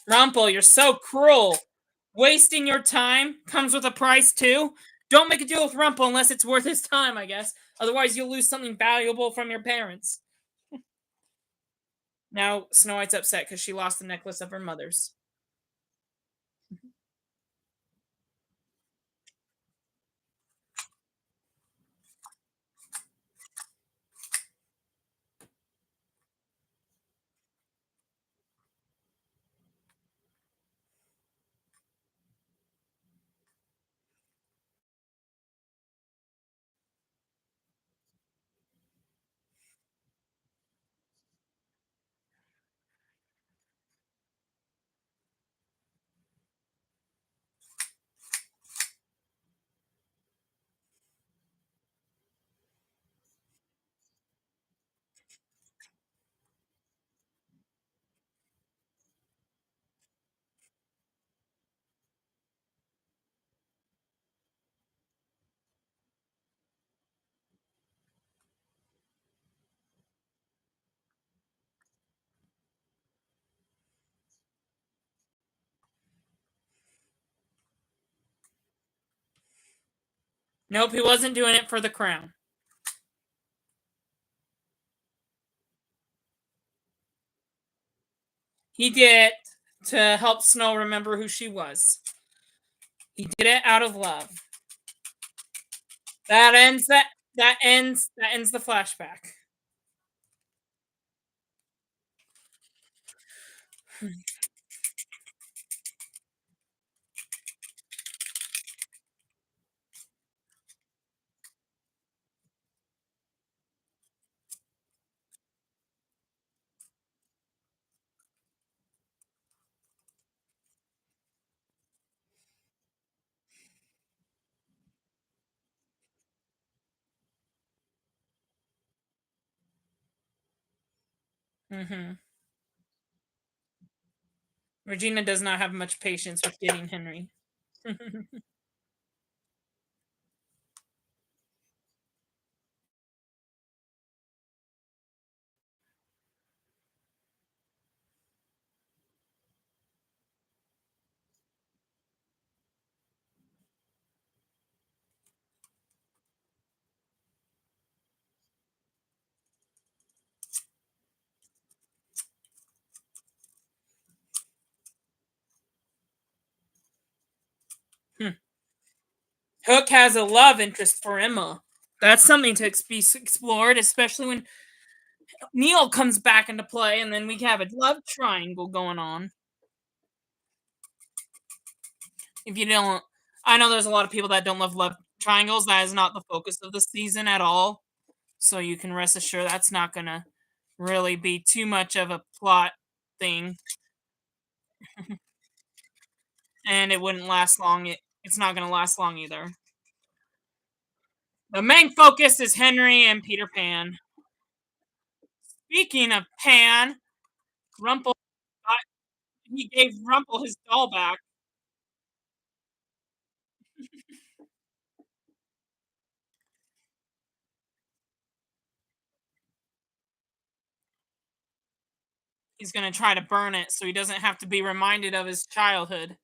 Rumpel, you're so cruel. Wasting your time comes with a price too. Don't make a deal with Rumpel unless it's worth his time, I guess. Otherwise, you'll lose something valuable from your parents. Now, Snow White's upset because she lost the necklace of her mother's. Nope, he wasn't doing it for the crown. He did it to help Snow remember who she was. He did it out of love. That ends the flashback. Hmm. Regina does not have much patience with getting Henry. Hook has a love interest for Emma. That's something to be explored, especially when Neil comes back into play, and then we have a love triangle going on. If you don't, I know there's a lot of people that don't love triangles. That is not the focus of the season at all. So you can rest assured that's not gonna really be too much of a plot thing, and it wouldn't last long. It's not gonna last long either. The main focus is Henry and Peter Pan. Speaking of Pan, Rumple, he gave Rumple his doll back. He's gonna try to burn it so he doesn't have to be reminded of his childhood.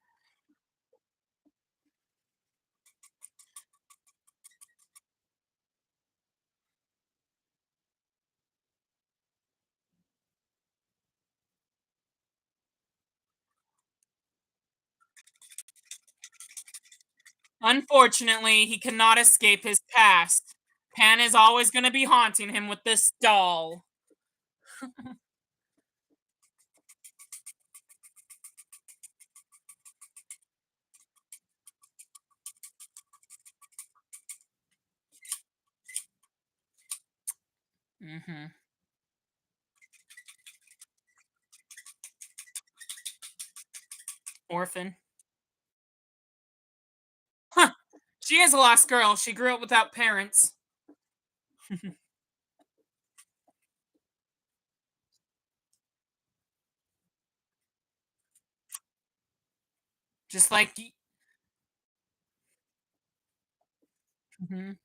Unfortunately, he cannot escape his past. Pan is always going to be haunting him with this doll. Mm-hmm. Orphan. She is a lost girl. She grew up without parents. Just like Mhm.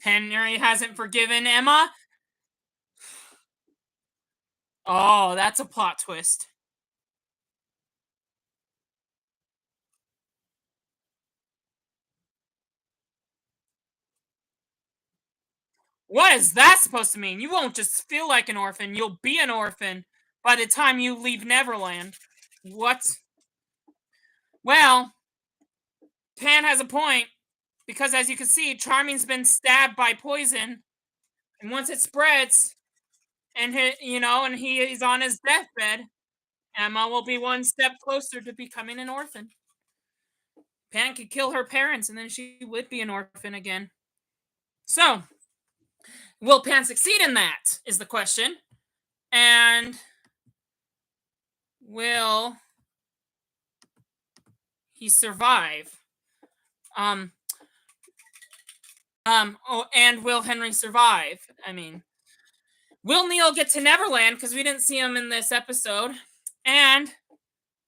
Henry hasn't forgiven Emma. Oh, that's a plot twist. What is that supposed to mean? You won't just feel like an orphan, you'll be an orphan by the time you leave Neverland. What? Well, Pan has a point because as you can see, Charming's been stabbed by poison, and once it spreads, and he is on his deathbed, Emma will be one step closer to becoming an orphan. Pan could kill her parents, and then she would be an orphan again. So, will Pan succeed in that? Is the question. And will he survive? Um, and will Henry survive? I mean, will Neil get to Neverland? Because we didn't see him in this episode. And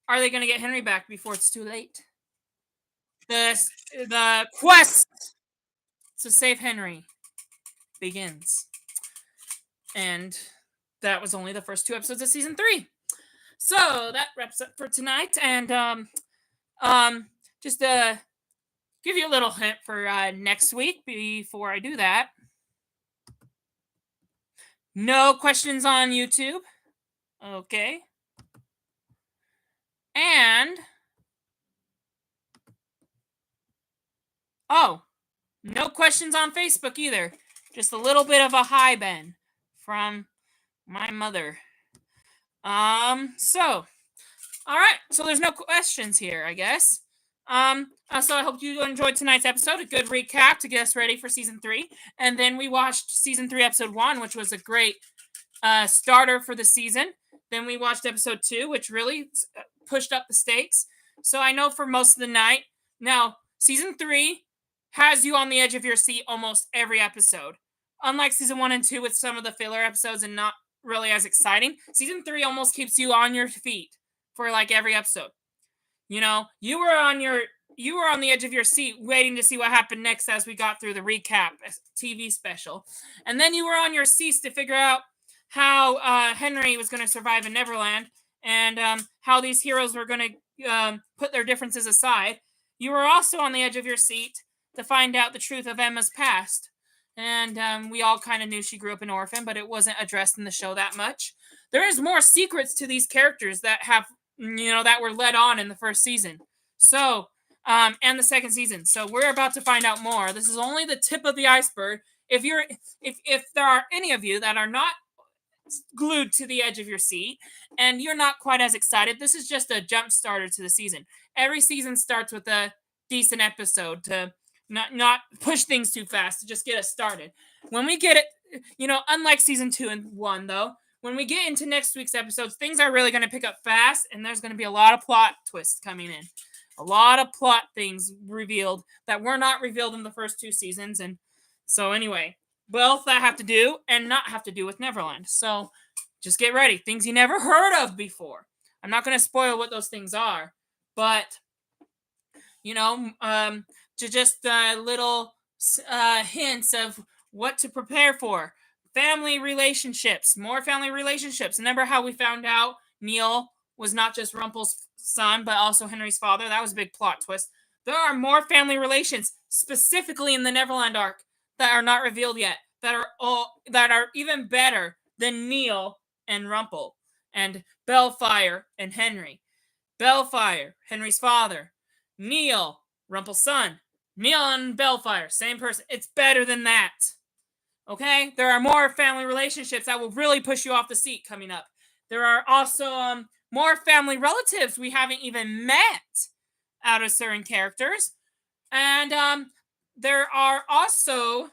are they going to get Henry back before it's too late? The the quest to save Henry begins, and that was only the first two episodes of season 3. So that wraps up for tonight, and um, just give you a little hint for next week. Before I do that, no questions on YouTube. Okay. And oh, no questions on Facebook either. Just a little bit of a hi, Ben, from my mother. So all right, so there's no questions here, I guess. So I hope you enjoyed tonight's episode. A good recap to get us ready for season 3, and then we watched season 3, episode 1, which was a great starter for the season. Then we watched episode 2, which really pushed up the stakes. So I know for most of the night. Now, season 3 has you on the edge of your seat almost every episode. Unlike season 1 and 2 with some of the filler episodes and not really as exciting, season 3 almost keeps you on your feet for like every episode. You were on the edge of your seat waiting to see what happened next as we got through the recap TV special. And then you were on your seats to figure out how Henry was going to survive in Neverland, and how these heroes were going to put their differences aside. You were also on the edge of your seat to find out the truth of Emma's past. And we all kind of knew she grew up an orphan, but it wasn't addressed in the show that much. There is more secrets to these characters that were led on in the first season. So, and the second season. So we're about to find out more. This is only the tip of the iceberg. If there are any of you that are not glued to the edge of your seat and you're not quite as excited, this is just a jump starter to the season. Every season starts with a decent episode to not push things too fast, to just get us started. When we get it, unlike season 2 and 1 though, when we get into next week's episodes, things are really going to pick up fast, and there's going to be a lot of plot twists coming in. A lot of plot things revealed that were not revealed in the first 2 seasons. And so anyway, both that have to do and not have to do with Neverland. So just get ready. Things you never heard of before. I'm not going to spoil what those things are, but to just little hints of what to prepare for. Family relationships, more family relationships. Remember how we found out Neil was not just Rumpel's son, but also Henry's father? That was a big plot twist. There are more family relations, specifically in the Neverland arc, that are not revealed yet, that are even better than Neil and Rumpel, and Bellfire and Henry. Bellfire, Henry's father. Neil, Rumpel's son. Neil and Bellfire, same person. It's better than that. Okay? There are more family relationships that will really push you off the seat coming up. There are also more family relatives we haven't even met out of certain characters. And there are also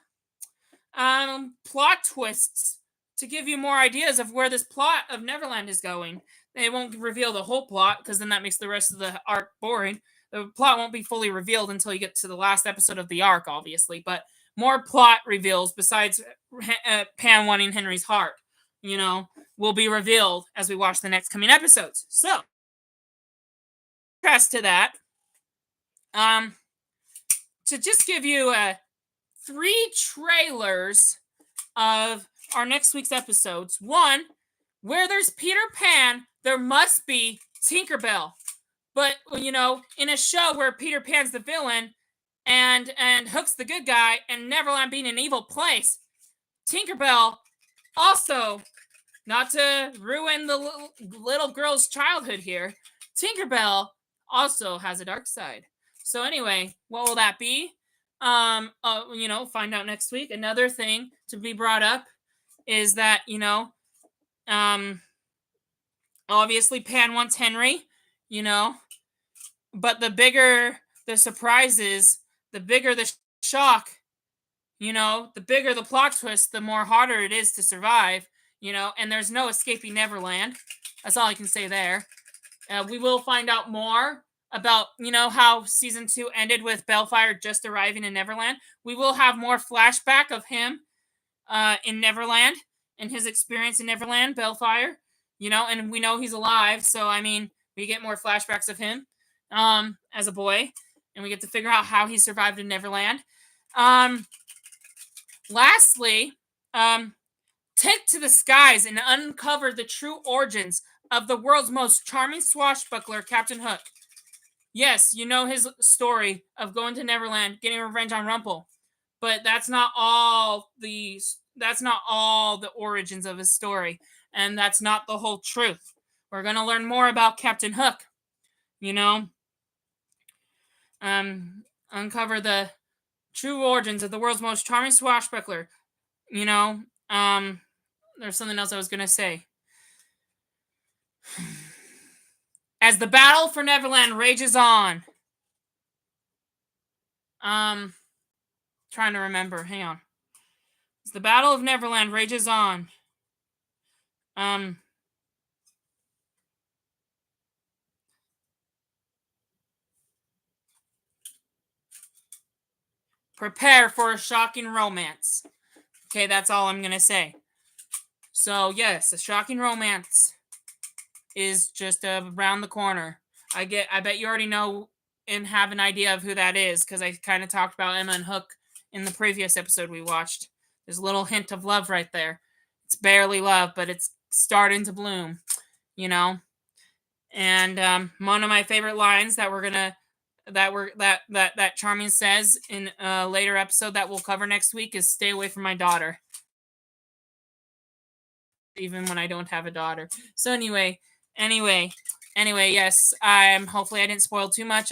plot twists to give you more ideas of where this plot of Neverland is going. They won't reveal the whole plot because then that makes the rest of the arc boring. The plot won't be fully revealed until you get to the last episode of the arc, obviously. But more plot reveals besides Pan wanting Henry's heart, will be revealed as we watch the next coming episodes. So, contrast to that, to just give you 3 trailers of our next week's episodes. 1, where there's Peter Pan, there must be Tinkerbell. But, in a show where Peter Pan's the villain and Hook's the good guy and Neverland being an evil place, Tinkerbell also, not to ruin the little girl's childhood here, Tinkerbell also has a dark side. So anyway, what will that be? Find out next week. Another thing to be brought up is that, obviously Pan wants Henry, but the bigger the surprise is, the bigger the shock, the bigger the plot twist, the more harder it is to survive, and there's no escaping Neverland. That's all I can say there. We will find out more about, how season 2 ended with Bellfire just arriving in Neverland. We will have more flashback of him in Neverland and his experience in Neverland, Bellfire, and we know he's alive. So, we get more flashbacks of him as a boy, and we get to figure out how he survived in Neverland. Lastly, take to the skies and uncover the true origins of the world's most charming swashbuckler, Captain Hook. Yes, his story of going to Neverland, getting revenge on Rumple, but that's not all the origins of his story, and that's not the whole truth. We're going to learn more about Captain Hook, uncover the true origins of the world's most charming swashbuckler. There's something else I was going to say. As the battle for Neverland rages on. Trying to remember. Hang on. As the battle of Neverland rages on. Prepare for a shocking romance. Okay, that's all I'm going to say. So, yes, a shocking romance is just around the corner. I bet you already know and have an idea of who that is, because I kind of talked about Emma and Hook in the previous episode we watched. There's a little hint of love right there. It's barely love, but it's starting to bloom, And one of my favorite lines that Charming says in a later episode that we'll cover next week is "Stay away from my daughter." Even when I don't have a daughter. So anyway, yes. Hopefully I didn't spoil too much.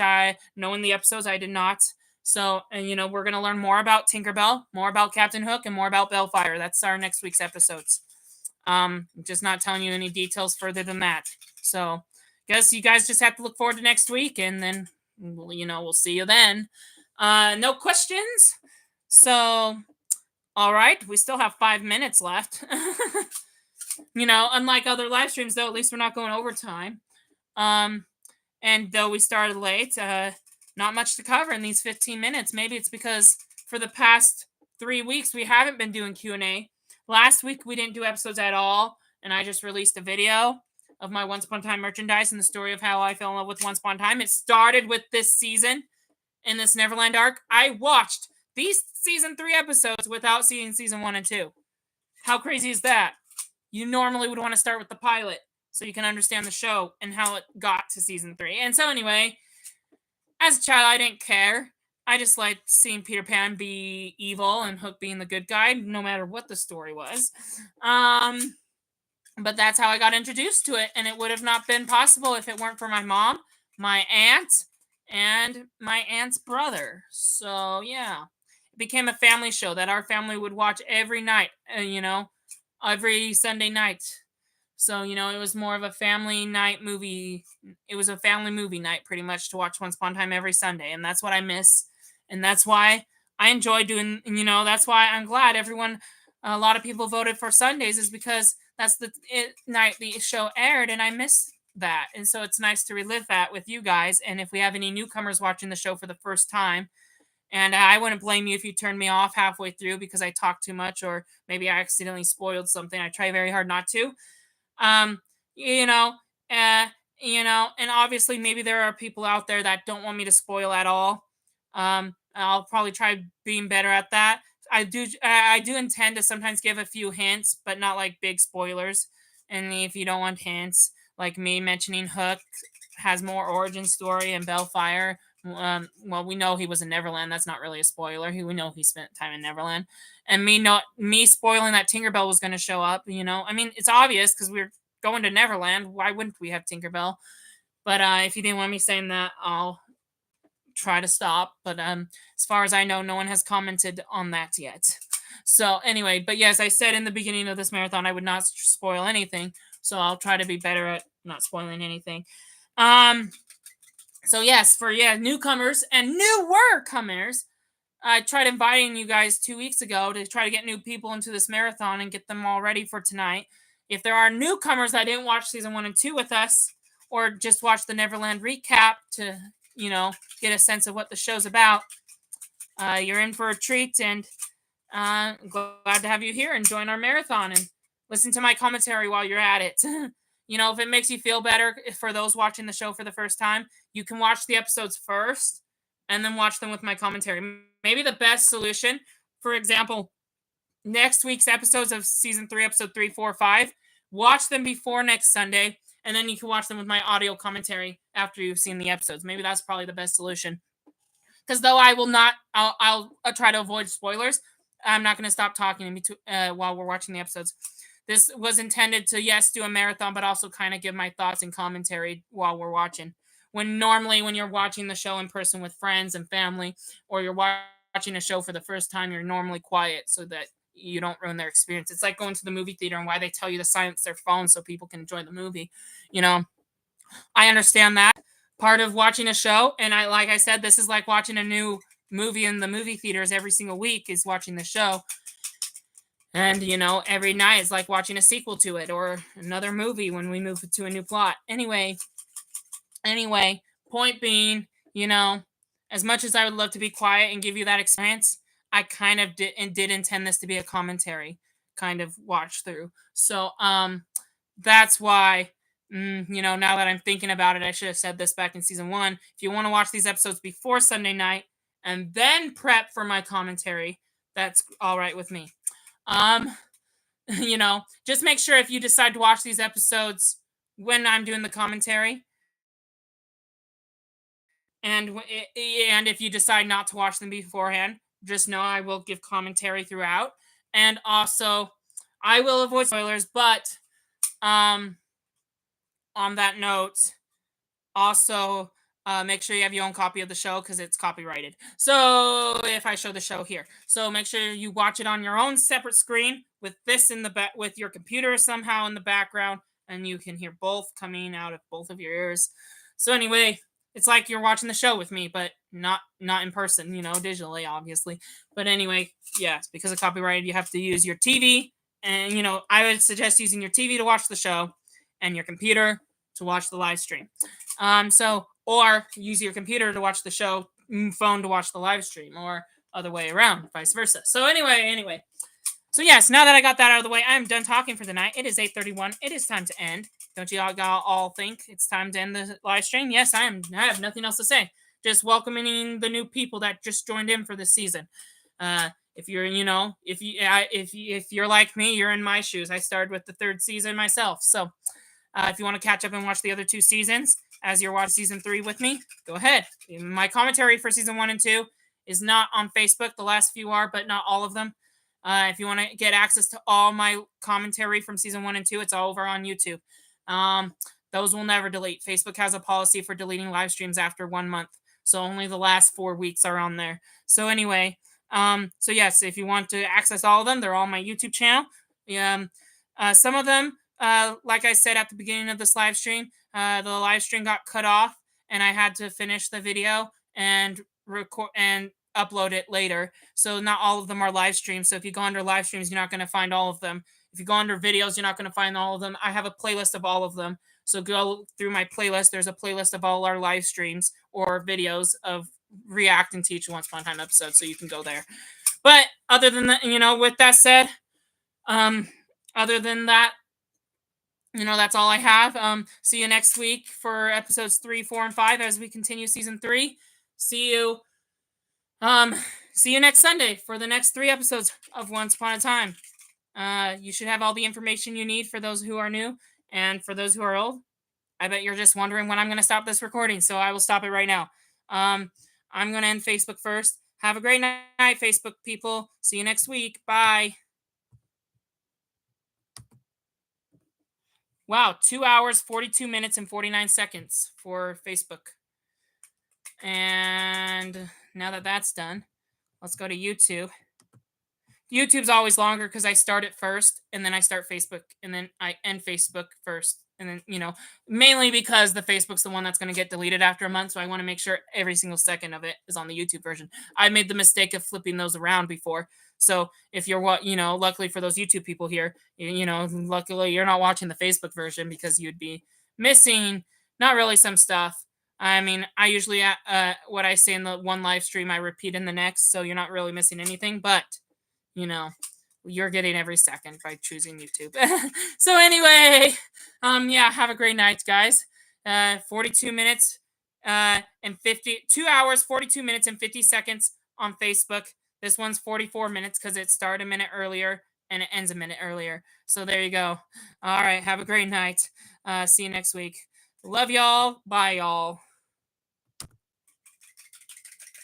Knowing the episodes, I did not. So, we're gonna learn more about Tinkerbell, more about Captain Hook, and more about Bellfire. That's our next week's episodes. Just not telling you any details further than that. So, guess you guys just have to look forward to next week, and then we'll see you then. No questions. So, all right, we still have 5 minutes left. Unlike other live streams, though, at least we're not going overtime. And though we started late, not much to cover in these 15 minutes. Maybe it's because for the past 3 weeks, we haven't been doing Q&A. Last week, we didn't do episodes at all, and I just released a video of my Once Upon a Time merchandise and the story of how I fell in love with Once Upon a Time. It started with this season in this Neverland arc. I watched these season 3 episodes without seeing season 1 and 2. How crazy is that? You normally would want to start with the pilot so you can understand the show and how it got to season 3. And so anyway, as a child, I didn't care. I just liked seeing Peter Pan be evil and Hook being the good guy, no matter what the story was. But that's how I got introduced to it, and it would have not been possible if it weren't for my mom, my aunt, and my aunt's brother. So, yeah. It became a family show that our family would watch every night, every Sunday night. So, it was more of a family night movie. It was a family movie night, pretty much, to watch Once Upon a Time every Sunday. And that's what I miss. And that's why I enjoy doing, that's why I'm glad everyone a lot of people voted for Sundays is because that's the night the show aired, and I miss that. And so it's nice to relive that with you guys. And if we have any newcomers watching the show for the first time, and I wouldn't blame you if you turned me off halfway through because I talked too much or maybe I accidentally spoiled something. I try very hard not to. Um, you know, uh, and obviously maybe there are people out there that don't want me to spoil at all. I'll probably try being better at that. I do intend to sometimes give a few hints, but not like big spoilers. And if you don't want hints, like me mentioning Hook has more origin story and Bellfire. Well, we know he was in Neverland. That's not really a spoiler. We know he spent time in Neverland, and me spoiling that Tinkerbell was going to show up. I mean, it's obvious because we're going to Neverland. Why wouldn't we have Tinkerbell? But if you didn't want me saying that, I'll try to stop. But as far as I know, no one has commented on that yet. So anyway, but yes, I said in the beginning of this marathon I would not spoil anything. So I'll try to be better at not spoiling anything. So yes, for newcomers and newer comers, I tried inviting you guys 2 weeks ago to try to get new people into this marathon and get them all ready for tonight. If there are newcomers that didn't watch season 1 and 2 with us, or just watch the Neverland recap to, get a sense of what the show's about, you're in for a treat, and glad to have you here and join our marathon and listen to my commentary while you're at it. If it makes you feel better for those watching the show for the first time, you can watch the episodes first and then watch them with my commentary. Maybe the best solution, for example, next week's episodes of season 3, episode 3, 4, 5, watch them before next Sunday, and then you can watch them with my audio commentary after you've seen the episodes. Maybe that's probably the best solution. Because though I will not, I'll try to avoid spoilers. I'm not going to stop talking in between while we're watching the episodes. This was intended to, yes, do a marathon, but also kind of give my thoughts and commentary while we're watching. When you're watching the show in person with friends and family, or you're watching a show for the first time, you're normally quiet so that you don't ruin their experience. It's like going to the movie theater and why they tell you to silence their phones so people can enjoy the movie. I understand that part of watching a show, and like I said, this is like watching a new movie in the movie theaters every single week is watching the show. And, every night is like watching a sequel to it or another movie when we move to a new plot. Anyway, point being, as much as I would love to be quiet and give you that experience, I kind of did intend this to be a commentary kind of watch through. So, that's why, now that I'm thinking about it, I should have said this back in season 1. If you want to watch these episodes before Sunday night and then prep for my commentary, that's all right with me. Just make sure if you decide to watch these episodes when I'm doing the commentary, and if you decide not to watch them beforehand, just know I will give commentary throughout, and also I will avoid spoilers. But on that note, also make sure you have your own copy of the show because it's copyrighted. So if I show the show here, so make sure you watch it on your own separate screen with this in the back, with your computer somehow in the background, and you can hear both coming out of both of your ears. So anyway, it's like you're watching the show with me, but not in person, digitally, obviously. But anyway, yes, because of copyright, you have to use your TV, and I would suggest using your TV to watch the show, and your computer to watch the live stream. Or use your computer to watch the show, phone to watch the live stream, or other way around, vice versa. So anyway. So yes, now that I got that out of the way, I'm done talking for the night. It is 8:31. It is time to end. Don't you all think it's time to end the live stream? Yes, I am. I have nothing else to say. Just welcoming the new people that just joined in for this season. If you're, if you're like me, you're in my shoes. I started with the 3rd season myself. So if you want to catch up and watch the other 2 seasons as you're watching season 3 with me, go ahead. My commentary for season 1 and 2 is not on Facebook. The last few are, but not all of them. If you want to get access to all my commentary from season 1 and 2, it's all over on YouTube. Those will never delete. Facebook has a policy for deleting live streams after 1 month. So only the last 4 weeks are on there. So anyway, so yes, if you want to access all of them, they're all on my YouTube channel. Some of them, like I said at the beginning of this live stream, the live stream got cut off and I had to finish the video and record and upload it later. So not all of them are live streams. So if you go under live streams, you're not going to find all of them. If you go under videos, you're not going to find all of them. I have a playlist of all of them. So go through my playlist. There's a playlist of all our live streams or videos of React and Teach Once Upon a Time episodes. So you can go there. But other than that, with that said, other than that, that's all I have. See you next week for episodes 3, 4, and 5 as we continue season 3. See you next Sunday for the next 3 episodes of Once Upon a Time. You should have all the information you need for those who are new, and for those who are old, I bet you're just wondering when I'm going to stop this recording, so I will stop it right now. I'm going to end Facebook first. Have a great night, Facebook people. See you next week. Bye. Wow, 2 hours, 42 minutes, and 49 seconds for Facebook. And now that that's done, let's go to YouTube. YouTube's always longer because I start it first, and then I start Facebook, and then I end Facebook first. And then, mainly because the Facebook's the one that's going to get deleted after a month, so I want to make sure every single second of it is on the YouTube version. I made the mistake of flipping those around before. So if you're luckily for those YouTube people here, luckily you're not watching the Facebook version because you'd be missing not really some stuff. I mean, I usually what I say in the one live stream, I repeat in the next, so you're not really missing anything. But you're getting every second by choosing YouTube. So anyway, have a great night, guys. 42 minutes and 2 hours, 42 minutes and 50 seconds on Facebook. This one's 44 minutes because it started a minute earlier and it ends a minute earlier. So there you go. All right, have a great night. See you next week. Love y'all. Bye, y'all.